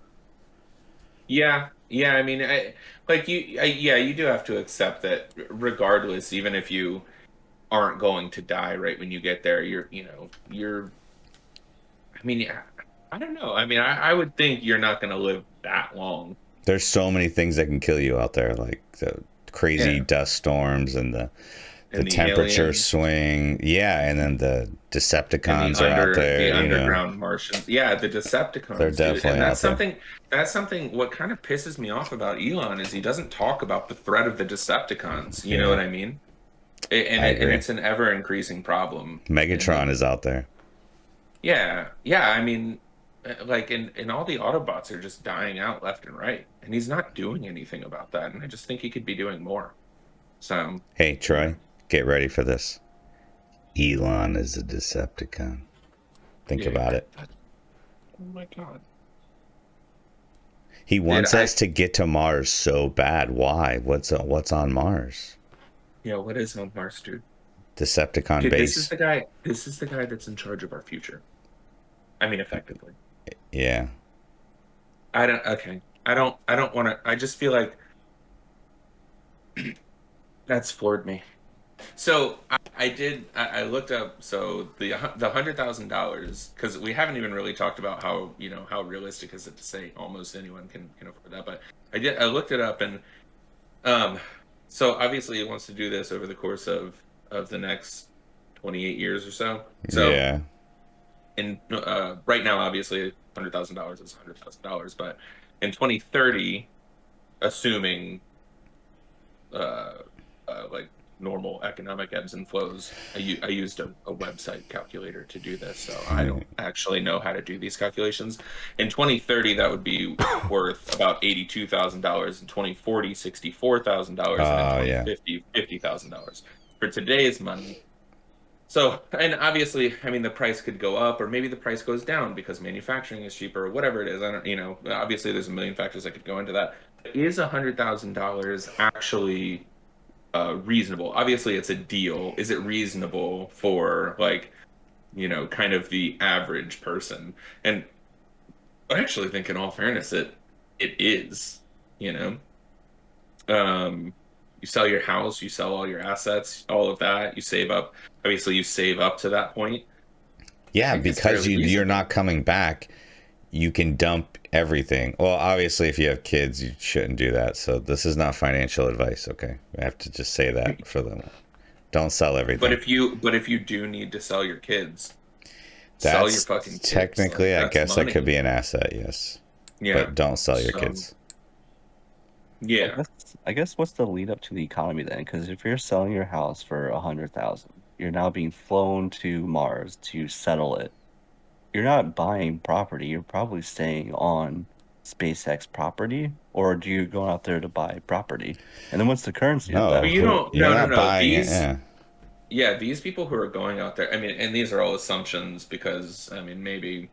Yeah, yeah. I mean, yeah, you do have to accept that, regardless, even if you aren't going to die right when you get there, you're. I mean, yeah, I don't know. I mean, I would think you're not going to live that long. There's so many things that can kill you out there, like the crazy Yeah, dust storms and the and the temperature aliens. swing. Yeah, and then the And the Decepticons are out the there, you know. underground Martians. Yeah, the They're Decepticons, dude. definitely And out there. that's something what kind of pisses me off about Elon is he doesn't talk about the threat of the Decepticons. You know what Yeah, I mean? I And agree. it's an ever increasing problem. Megatron And is out there. yeah, yeah, I mean, like and all the Autobots are just dying out left and right. And he's not doing anything about that. And I just think he could be doing more. So, Hey, you know, Troy, get ready for this. Elon is a Decepticon. Think yeah. about it. Oh my God. He Did wants I us to get to Mars so bad. Why? What's on Mars? Yeah, what is on Mars, dude? Decepticon Dude, base. this is the guy that's in charge of our future. I mean, effectively. Yeah. I don't okay. I don't want to I just feel like that's floored me. So I looked up so the $100,000 because we haven't even really talked about how how realistic is it to say almost anyone can afford that, but I looked it up and um so obviously he wants to do this over the course of the next 28 years or so. So Yeah. in right now obviously $100,000 is $100,000, but in 2030, assuming uh, like normal economic ebbs and flows. I used a website calculator to do this, so I don't actually know how to do these calculations. In 2030, that would be worth about $82,000. In 2040, $64,000, and in Oh, yeah. 2050, $50,000. For today's money, so, and obviously, I mean, the price could go up, or maybe the price goes down because manufacturing is cheaper, or whatever it is. I don't, obviously, there's a million factors that could go into that. Is $100,000 actually reasonable? Obviously, it's a deal. Is it reasonable for like, kind of the average person? And I actually think, in all fairness, it is. You know, you sell your house, you sell all your assets, all of that. You save up. Obviously, you save up to that point. I Yeah, think it's because fairly you're reasonable. not coming back, you can dump everything. Well, obviously, if you have kids, you shouldn't do that. So this is not financial advice. Okay, I have to just say that for them. Don't sell everything. But if you do need to sell your kids, sell your That's fucking kids. Like technically, I that's guess, that could money. be an asset. Yes, Yeah. but don't sell your So kids. I yeah. guess I guess what's the lead up to the economy then? Because if you're selling your house for 100,000, you're now being flown to Mars to settle it. You're not buying property. You're probably staying on SpaceX property, or do you go out there to buy property? And then what's the currency of No, But that? you don't. you're No, no, not no. buying it. Yeah. yeah, these people who are going out there, I mean, and these are all assumptions because I mean maybe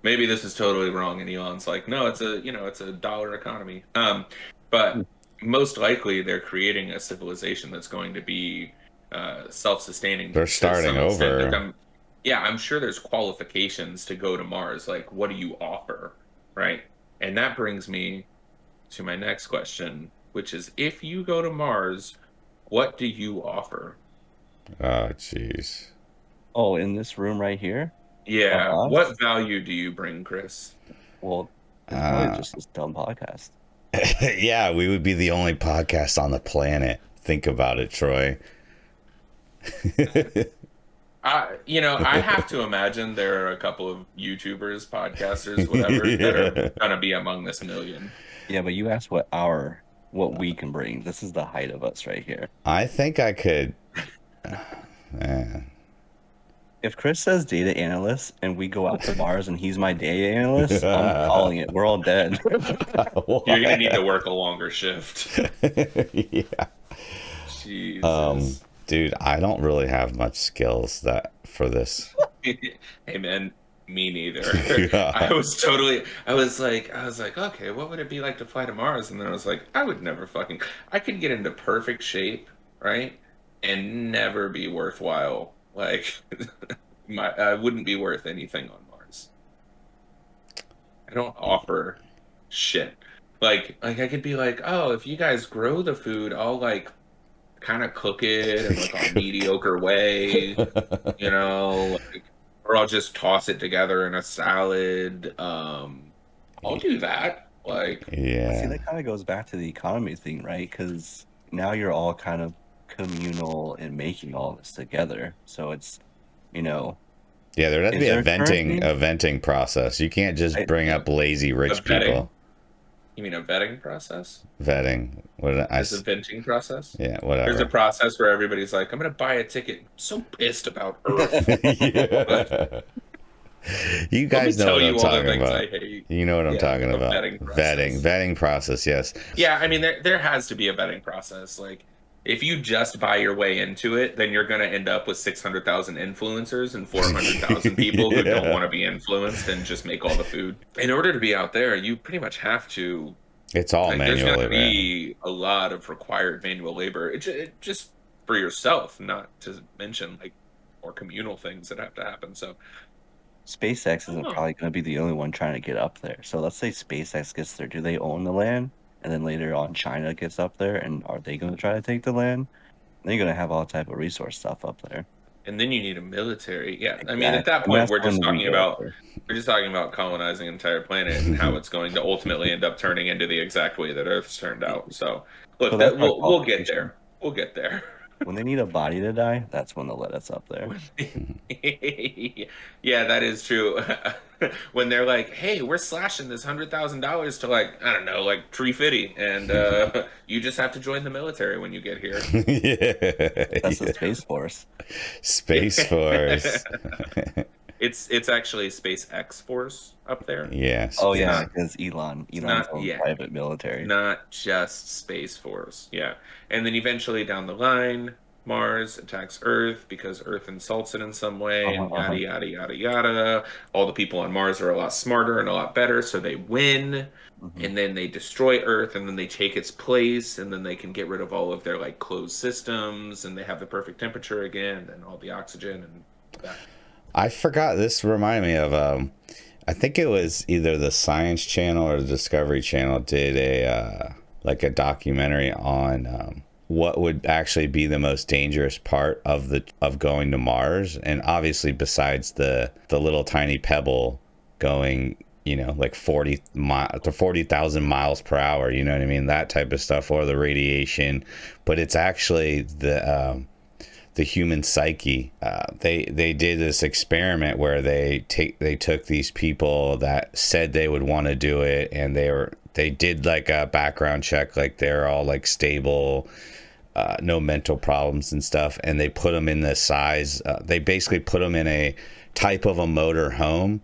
this is totally wrong and Elon's like, no, it's a, it's a dollar economy. But most likely they're creating a civilization that's going to be self-sustaining They're to starting some extent. Like over. yeah, I'm sure there's qualifications to go to Mars. Like, what do you offer, right? And that brings me to my next question, which is if you go to Mars, what do you offer? Oh, jeez. Oh, in this room right here of Yeah, us? what value do you bring, Chris? Well, it's probably Uh, just this dumb podcast. yeah, we would be the only podcast on the planet. Think about it, Troy. I have to imagine there are a couple of YouTubers, podcasters, whatever, that are Yeah. gonna be among this million. Yeah, but you asked what we can bring. This is the height of us right here. I think I could. Man. If Chris says data analyst and we go out to Mars and he's my data analyst, I'm calling it. We're all dead. You're gonna need to work a longer shift. Yeah. Jesus. Dude, I don't really have much skills that for this. Hey man, me neither. Yeah. I was like, okay, what would it be like to fly to Mars? And then I was like, I could get into perfect shape, right? And never be worthwhile. Like, I wouldn't be worth anything on Mars. I don't offer shit. Like I could be like, oh, if you guys grow the food, I'll like kind of cook it in like a mediocre way, like, or I'll just toss it together in a salad. I'll do that. Like, See, Yeah. that kind of goes back to the economy thing, right? Because now you're all kind of communal in making all this together. So it's, you know, Yeah, there'd have to is be there currently? a venting process. You can't just bring a, up lazy a rich vetting. people. You mean a vetting process? Vetting. What did I There's a venting process. Yeah, There's a whatever. process where everybody's like, I'm gonna buy a ticket. I'm so pissed about Earth. Like, Yeah. You let me guys know tell what I'm you all the talking things about. I hate. You know what I'm Yeah, talking a about. vetting Vetting. process. Vetting process, yes. Yeah, I mean there has to be a vetting process. Like if you just buy your way into it, then you're going to end up with 600,000 influencers and 400,000 people who don't Yeah. want to be influenced and just make all the food. In order to be out there, you pretty much have to It's all like there's manual going to labor. be a lot of required manual labor. It just for yourself, not to mention like more communal things that have to happen. So, SpaceX isn't oh, probably going to be the only one trying to get up there. So let's say SpaceX gets there. Do they own the land? And then later on, China gets up there, and are they going to try to take the land? They're going to have all type of resource stuff up there. and then you need a military. Yeah, I mean, at Exactly. that And point, that's when we go up there. we're just talking about colonizing an entire planet and how it's going to ultimately end up turning into the exact way that Earth's turned out. So, So look, that's that our we'll get qualification. there. We'll get there. When they need a body to die, that's when they'll let us up there. Yeah, that is true. When they're like, "Hey, we're slashing this $100,000 to like I don't know, like 350, and you just have to join the military when you get here." Yeah. That's the Yeah. Space Force. Space Force. It's actually SpaceX Force up there. Yes. Oh It's yeah, not. because It's Elon's not. own Yeah. private military. Not just Space Force. Yeah. And then eventually down the line, Mars attacks Earth because Earth insults it in some way, Uh-huh, and uh-huh. yada, yada, yada, yada. All the people on Mars are a lot smarter and a lot better, so they win. Mhm. And then they destroy Earth, and then they take its place, and then they can get rid of all of their like closed systems, and they have the perfect temperature again, and all the oxygen and that. I forgot. This reminded me of I think it was either the Science Channel or the Discovery Channel did a like a documentary on what would actually be the most dangerous part of going to Mars, and obviously besides the little tiny pebble going, like 40,000 miles per hour, you know what I mean, that type of stuff, or the radiation, but it's actually the human psyche. They did this experiment where they took these people that said they would want to do it, and they did like a background check, like they're all like stable, no mental problems and stuff, and they put them in the size. They basically put them in a type of a motor home,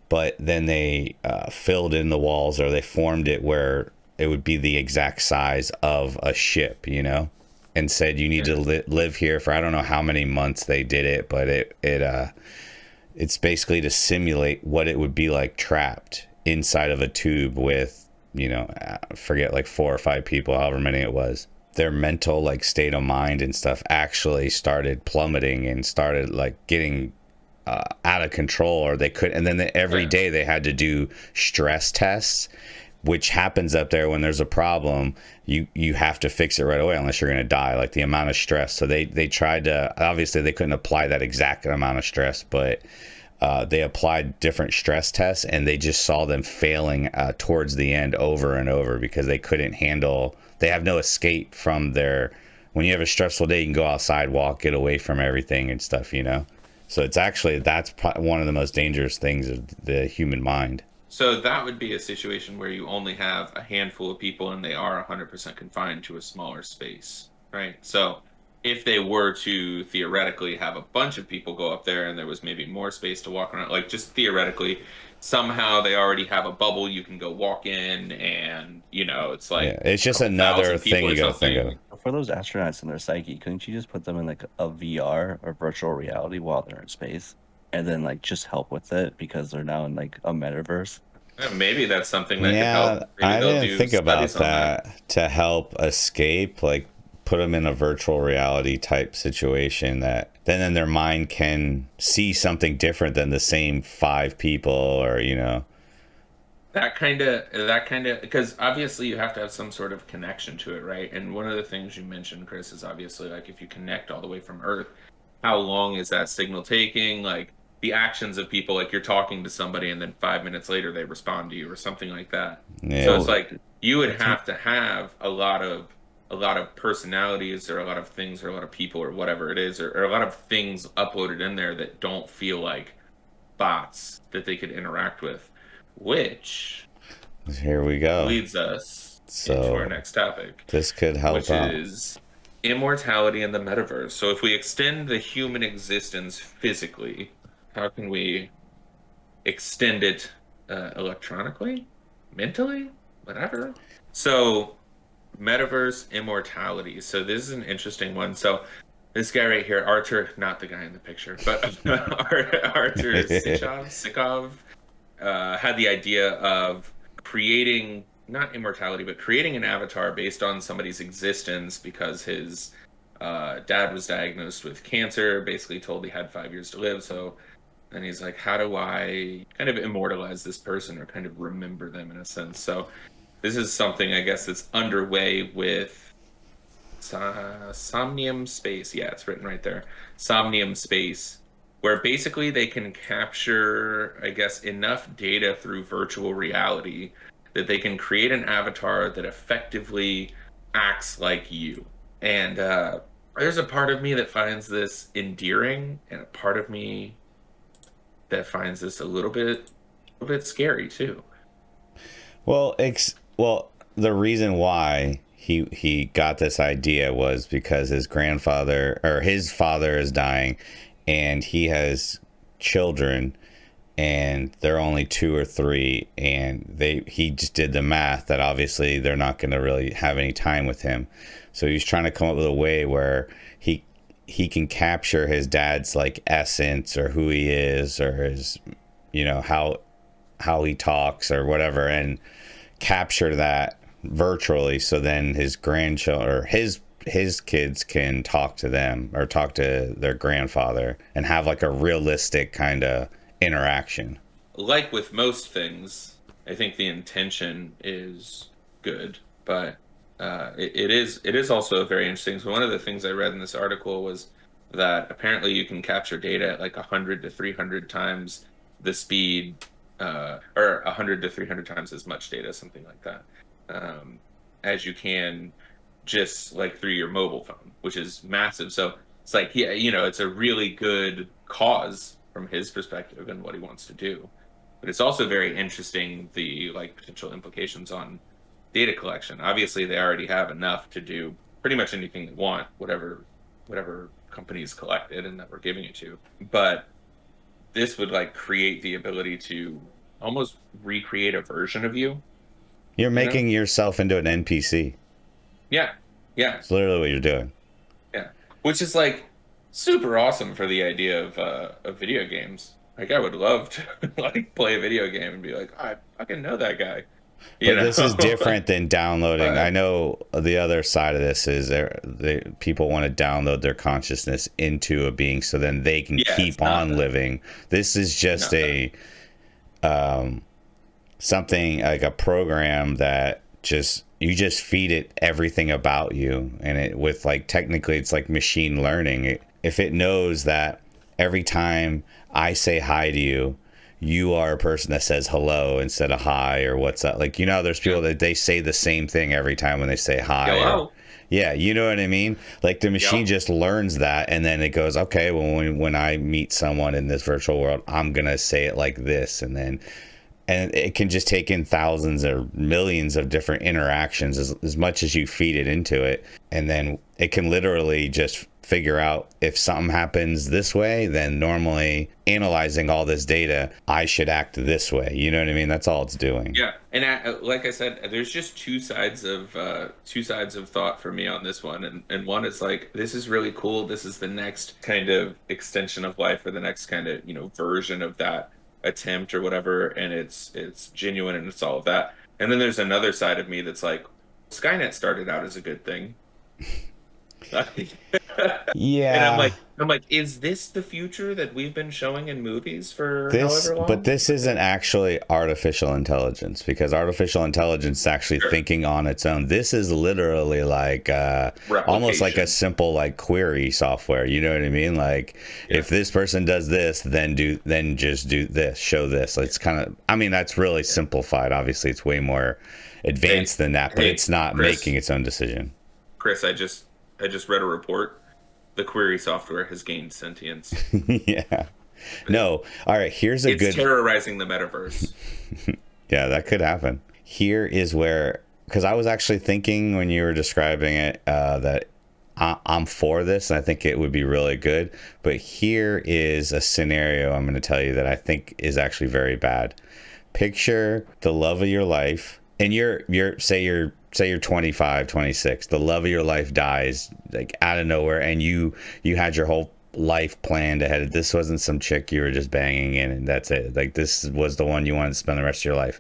but then they filled in the walls, or they formed it where it would be the exact size of a ship, and said you need to live here for I don't know how many months they did it, but it's basically to simulate what it would be like trapped inside of a tube with, forget like 4 or 5 people, however many it was. Their mental like state of mind and stuff actually started plummeting and started like getting out of control, or they could, and then every day they had to do stress tests, which happens up there when there's a problem. You have to fix it right away unless you're going to die, like the amount of stress. So they tried to, obviously they couldn't apply that exact amount of stress, but they applied different stress tests, and they just saw them failing towards the end over and over because they couldn't handle, they have no escape from their, when you have a stressful day, you can go outside, walk, get away from everything and stuff, So it's actually, that's one of the most dangerous things of the human mind. So that would be a situation where you only have a handful of people and they are 100% confined to a smaller space, right? So if they were to theoretically have a bunch of people go up there and there was maybe more space to walk around, like just theoretically, somehow they already have a bubble you can go walk in, and it's like, yeah, it's just another thing you gotta think of. For those astronauts in their psyche, couldn't you just put them in like a VR or virtual reality while they're in space, and then like just help with it because they're now in like a metaverse? Maybe that's something that could help. Maybe I didn't think about that to help escape, like put them in a virtual reality type situation that then their mind can see something different than the same 5 people, or that kind of, because obviously you have to have some sort of connection to it, right? And one of the things you mentioned, Chris, is obviously like if you connect all the way from Earth, how long is that signal taking? Like the actions of people, like you're talking to somebody and then 5 minutes later they respond to you or something like that. Yeah. So it's like you would have to have a lot of personalities, or a lot of things, or a lot of people, or whatever it is, or a lot of things uploaded in there that don't feel like bots that they could interact with, which here we go leads us into our next topic. This could help which is immortality in the metaverse. So if we extend the human existence physically, how can we extend it electronically, mentally, whatever? So metaverse immortality. So this is an interesting one. So this guy right here, Artur, not the guy in the picture, but Artur Sikov had the idea of creating, not immortality, but creating an avatar based on somebody's existence because his dad was diagnosed with cancer, basically told he had 5 years to live. So then he's like, how do I kind of immortalize this person, or kind of remember them in a sense? So this is something, I guess, that's underway with Somnium Space. Yeah, it's written right there. Somnium Space, where basically they can capture, I guess, enough data through virtual reality that they can create an avatar that effectively acts like you. And there's a part of me that finds this endearing, and a part of me that finds this a little bit scary too. Well, the reason why he got this idea was because his grandfather, or his father, is dying, and he has children, and they're only 2 or 3, and he just did the math that obviously they're not going to really have any time with him. So he's trying to come up with a way where he can capture his dad's like essence, or who he is, or his, how he talks or whatever, and capture that virtually, so then his grandchildren, or his kids, can talk to them or talk to their grandfather and have like a realistic kind of interaction. Like with most things, I think the intention is good, but it is also very interesting. So one of the things I read in this article was that apparently you can capture data at like 100 to 300 times the speed, or 100 to 300 times as much data, something like that, as you can just like through your mobile phone, which is massive. So it's like, yeah, it's a really good cause from his perspective and what he wants to do. But it's also very interesting, the like potential implications on data collection. Obviously, they already have enough to do pretty much anything they want, whatever companies collected and that we're giving it to. But this would like create the ability to almost recreate a version of you. You're making yourself into an NPC. Yeah. It's literally what you're doing. which is like super awesome for the idea of video games. Like I would love to like play a video game and be like, "Oh, I fucking know that guy," you But this is know. different than downloading. I But know the other side of this is people want to download their consciousness into a being so then they can yeah, it's keep not on that. living. This is just Not that. a something like a program that just you just feed it everything about you, and it with like technically it's like machine learning. If it knows that every time I say hi to you, you are a person that says hello instead of hi or what's up. Like, you know, there's Yeah. people that they say the same thing every time when they say hi or Hello. yeah, you know what I mean? Like the machine Yep. just learns that and then it goes, okay, well when I meet someone in this virtual world, I'm gonna say it like this, and it can just take in thousands or millions of different interactions as much as you feed it into it, and then it can literally just figure out if something happens this way, then normally analyzing all this data I should act this way, you know what I mean? That's all it's doing. Yeah, and like I said, there's just two sides of thought for me on this one, and one is like this is really cool. This is the next kind of extension of life, or the next kind of version of that attempt or whatever, and it's genuine and it's all of that. And then there's another side of me that's like Skynet started out as a good thing. And Yeah, I'm like, is this the future that we've been showing in movies for this however but long? this isn't actually artificial intelligence, because artificial intelligence is actually Sure. thinking on its own. This is literally like almost like a Replication. simple like query software, you know what I mean? Like Yeah. if this person does this, then just do this, show this. Yeah. It's kind of, I mean, that's really Yeah. simplified. Obviously it's way more Hey, advanced than that, but hey, it's not making Chris, its own decision. Chris, I just read a report. The query software has gained sentience. Yeah. No. All right, here's a It's good, terrorizing the metaverse. yeah, that could happen. Here is where, because I was actually thinking when you were describing it that I'm for this and I think it would be really good. But here is a scenario I'm going to tell you that I think is actually very bad. Picture the love of your life, and you're 25, 26. The love of your life dies like out of nowhere, and you had your whole life planned ahead. This wasn't some chick you were just banging in and that's it. Like this was the one you wanted to spend the rest of your life.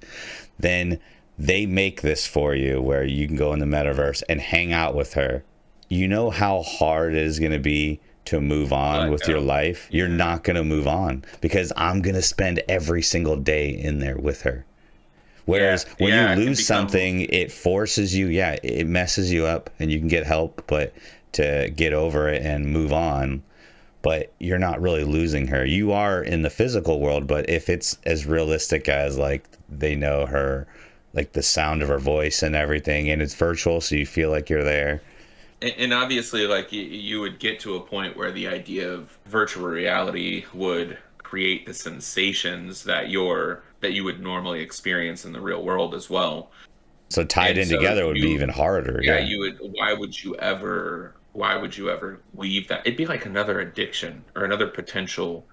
Then they make this for you where you can go in the metaverse and hang out with her. You know how hard it is going to be to move on Let with your go. life. You're Yeah. not going to move on because I'm going to spend every single day in there with her. Yeah. Whereas when you Yeah. It can lose become, something, it forces you, yeah, it messes you up and you can get help, but to get over it and move on. But you're not really losing her. You are in the physical world, but if it's as realistic as like they know her, like the sound of her voice and everything, and it's virtual, so you feel like you're there. and obviously, like you would get to a point where the idea of virtual reality would create the sensations that you would normally experience in the real world as well. So tied And in so together would be even harder. yeah, Yeah. you would, why would you ever leave that? It'd be like another addiction or another potential,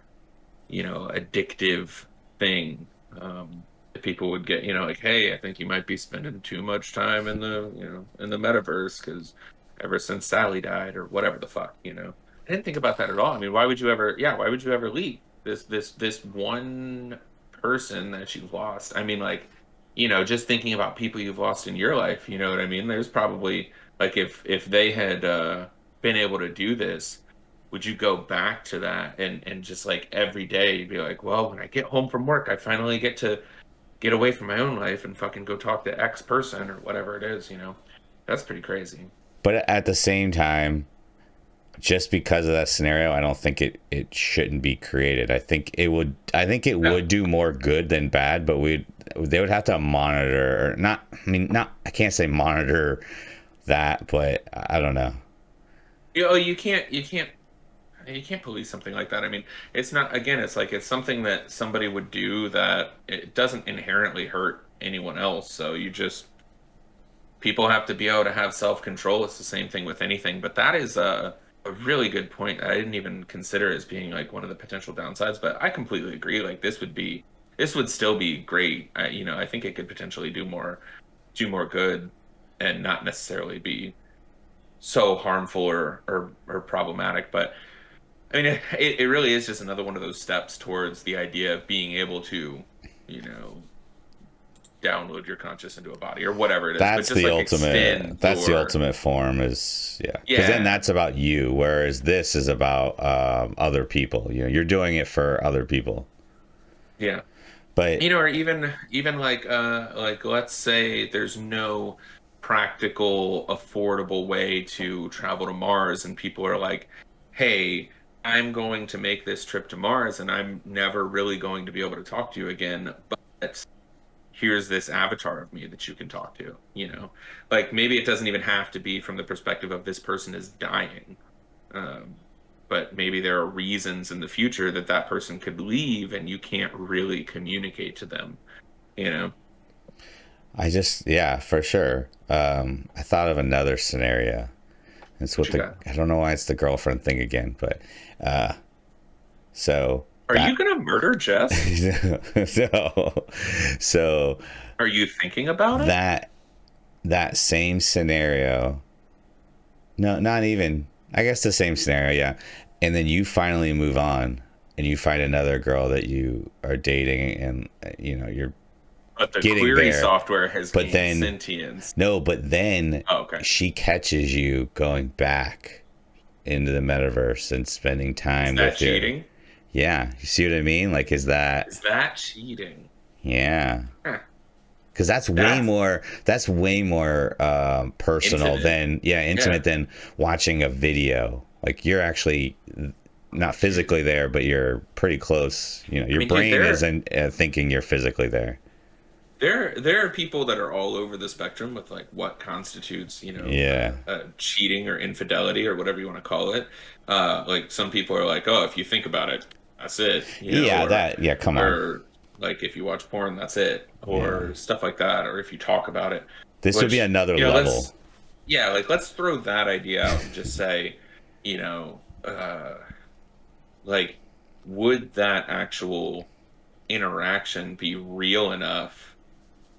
addictive thing. If people would get, like, hey, I think you might be spending too much time in the metaverse because ever since Sally died or whatever the fuck. I didn't think about that at all. I mean, why would you ever leave this one person that you've lost? I mean, like, just thinking about people you've lost in your life, you know what I mean? There's probably like if they had been able to do this, would you go back to that and just like every day you'd be like, well, when I get home from work, I finally get to get away from my own life and fucking go talk to X person or whatever it is. That's pretty crazy. But at the same time, just because of that scenario, I don't think it shouldn't be created. I think it Yeah. would do more good than bad, but they would have to monitor, not, I mean, not, I can't say monitor that, but I don't know. You can't police something like that. I mean, it's not, again, it's like it's something that somebody would do that it doesn't inherently hurt anyone else. So people have to be able to have self-control. It's the same thing with anything, but that is a really good point that I didn't even consider as being like one of the potential downsides, but I completely agree. Like this would still be great. I think it could potentially do more good and not necessarily be so harmful or problematic. But I mean, it really is just another one of those steps towards the idea of being able to, you know, download your conscious into a body or whatever it is, but That's just the like ultimate. extend That's the your, ultimate form. Is yeah, because then yeah, that's about you, whereas this is about other people. You know, you're doing it for other people. yeah. But You know, or even like let's say there's no practical, affordable way to travel to Mars, and people are like, "Hey, I'm going to make this trip to Mars, and I'm never really going to be able to talk to you again, but here's this avatar of me that you can talk to." You know, like maybe it doesn't even have to be from the perspective of this person is dying. Um, but maybe there are reasons in the future that that person could leave and you can't really communicate to them, you know? I just yeah, for sure. I thought of another scenario. It's What with you the got? I don't know why it's the girlfriend thing again, but uh, so Are you that gonna murder Jess? so so Are you thinking about it? that that same scenario. No, not even. I guess the same scenario, yeah. And then you finally move on and you find another girl that you are dating and you know, you're But the getting query there. software has But gained then sentience. no, but then Oh, okay. she catches you going back into the metaverse and spending Is time that with your cheating? yeah, you see what I mean? Like is that Is that cheating? yeah. Huh. Because That's that's way more personal intimate. than yeah Yeah. intimate than watching a video. Like you're actually not physically there, but you're pretty close. You know, I your mean, dude, brain isn't thinking you're physically there. there are people that are all over the spectrum with like what constitutes, Yeah, cheating or infidelity or whatever you want to call it. Like some people are like, oh, if you think about it, that's it, yeah, that yeah. Come on, or like if you watch porn, that's it, yeah. or stuff like that, or if you talk about it, This would be which, another level. let's, yeah, like let's throw that idea out and just say, you know, uh, like, would that actual interaction be real enough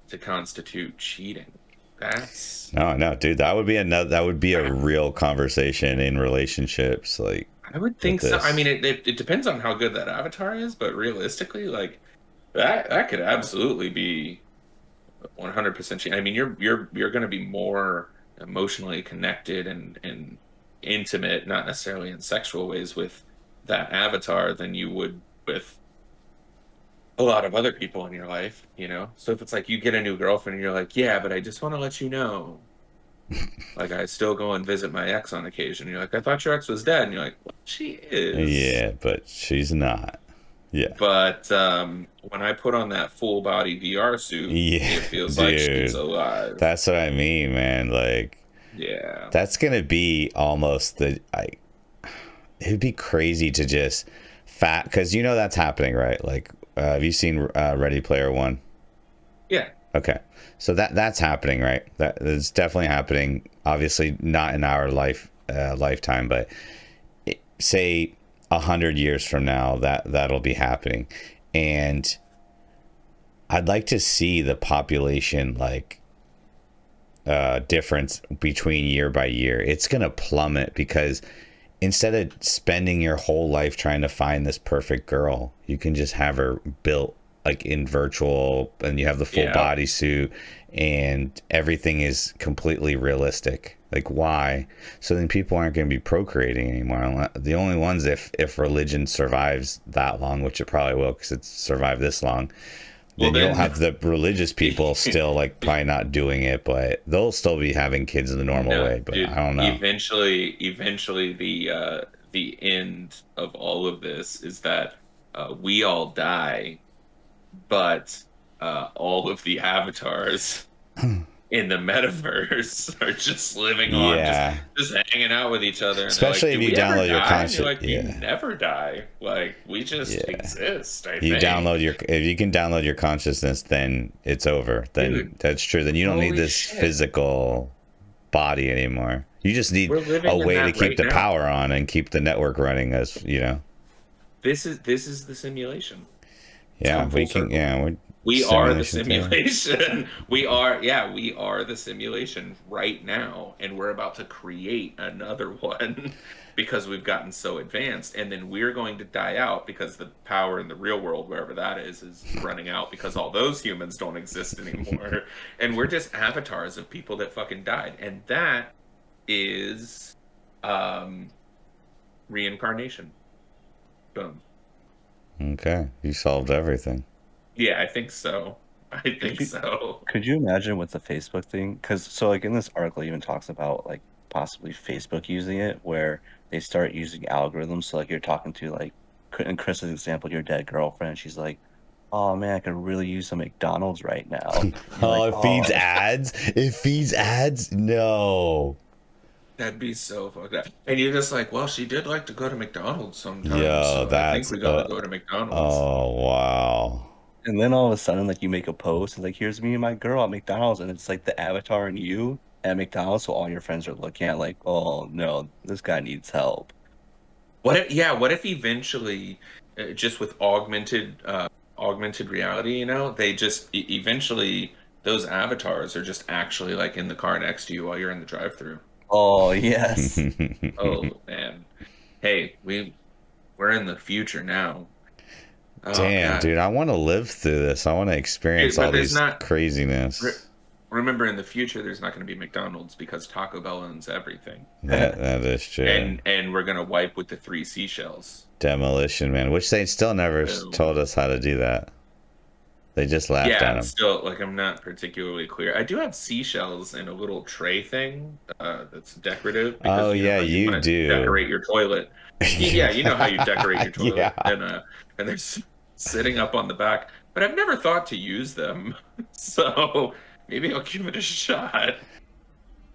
to constitute cheating? That's, No, no, dude, that would be another. That would be a real conversation in relationships, like I would with think so. I mean, this. it depends on how good that avatar is, but realistically, like that could absolutely be 100% cheating. I mean, you're going to be more emotionally connected and intimate, not necessarily in sexual ways, with that avatar than you would with a lot of other people in your life, you know? So if it's like you get a new girlfriend and you're like, yeah, but I just want to let you know, like I still go and visit my ex on occasion. You're like, I thought your ex was dead. And you're like, well, she is. Yeah, but she's not. Yeah, But when I put on that full body VR suit, yeah, it feels like she's dude. alive. That's what I mean, man. Like Yeah. that's gonna be almost the I. It'd be crazy to just fat because you know that's happening, right? Like, have you seen Ready Player One? Yeah. Okay, so that's happening, right? That is definitely happening. Obviously, not in our lifetime, but say 100 years from now, that'll be happening, and I'd like to see the population like difference between year by year. It's gonna plummet because instead of spending your whole life trying to find this perfect girl, you can just have her built like in virtual and you have the full Yeah. bodysuit and everything is completely realistic. Like why? So then people aren't going to be procreating anymore. The only ones if religion survives that long, which it probably will because it's survived this long, Well, then you'll then have the religious people still like probably not doing it, but they'll still be having kids in the normal no, way. But I dude, don't know. eventually the end of all of this is that we all die, but all of the avatars in the metaverse are just living on, Yeah, just hanging out with each other, and they're like, especially if "Do you we ever download your die?" And you're conscious. like, "We Yeah, never die. Like we just yeah. exist." I You think, download your if you can download your consciousness, then it's over. Then dude. that's true. Then you don't need Holy this shit, physical body anymore. You just need we're a living in way to that keep right the now. power on and keep the network running. As you know, This is the simulation. It's yeah, come full we can. circle. Yeah, We are the Simulation theory. simulation. We are, yeah, we are the simulation right now, and we're about to create another one because we've gotten so advanced, and then we're going to die out because the power in the real world, wherever that is running out because all those humans don't exist anymore, and we're just avatars of people that fucking died, and that is um reincarnation. Boom. Okay, you solved everything. Yeah, I think so. I Could think you so. could you imagine with the Facebook thing? Because so like in this article, it even talks about like possibly Facebook using it, where they start using algorithms. So like you're talking to like in Chris's example, your dead girlfriend. She's like, "Oh man, I could really use some McDonald's right now." And you're Oh, like, it feeds "Oh." ads. It feeds ads. No. That'd be so fucked up. And you're just like, well, she did like to go to McDonald's sometimes, Yo, so I think that's we gotta go to McDonald's. oh wow. And then all of a sudden, like you make a post and like, "Here's me and my girl at McDonald's," and it's like the avatar and you at McDonald's. So all your friends are looking at like, "Oh no, this guy needs help." What if, yeah, what if eventually, just with augmented reality, they just eventually those avatars are just actually like in the car next to you while you're in the drive-through. Oh yes. Oh man. Hey, we're in the future now. Oh Damn, God. dude, I want to live through this. I want to experience all But there's these not. Re- craziness. Remember, in the future, there's not going to be McDonald's because Taco Bell owns everything, That is true. and we're going to wipe with the three seashells. Demolition Man, which they still never Boom. told us how to do that. They just laughed at Yeah, him. still, like, I'm not particularly clear. I do have seashells in a little tray thing that's decorative Oh because you know yeah, how you you want to do. decorate your toilet. Yeah, you know how you decorate your Yeah. toilet, and they're sitting up on the back. But I've never thought to use them, so maybe I'll give it a shot.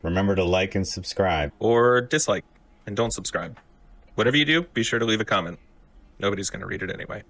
Remember to like and subscribe. Or dislike and don't subscribe. Whatever you do, be sure to leave a comment. Nobody's going to read it anyway.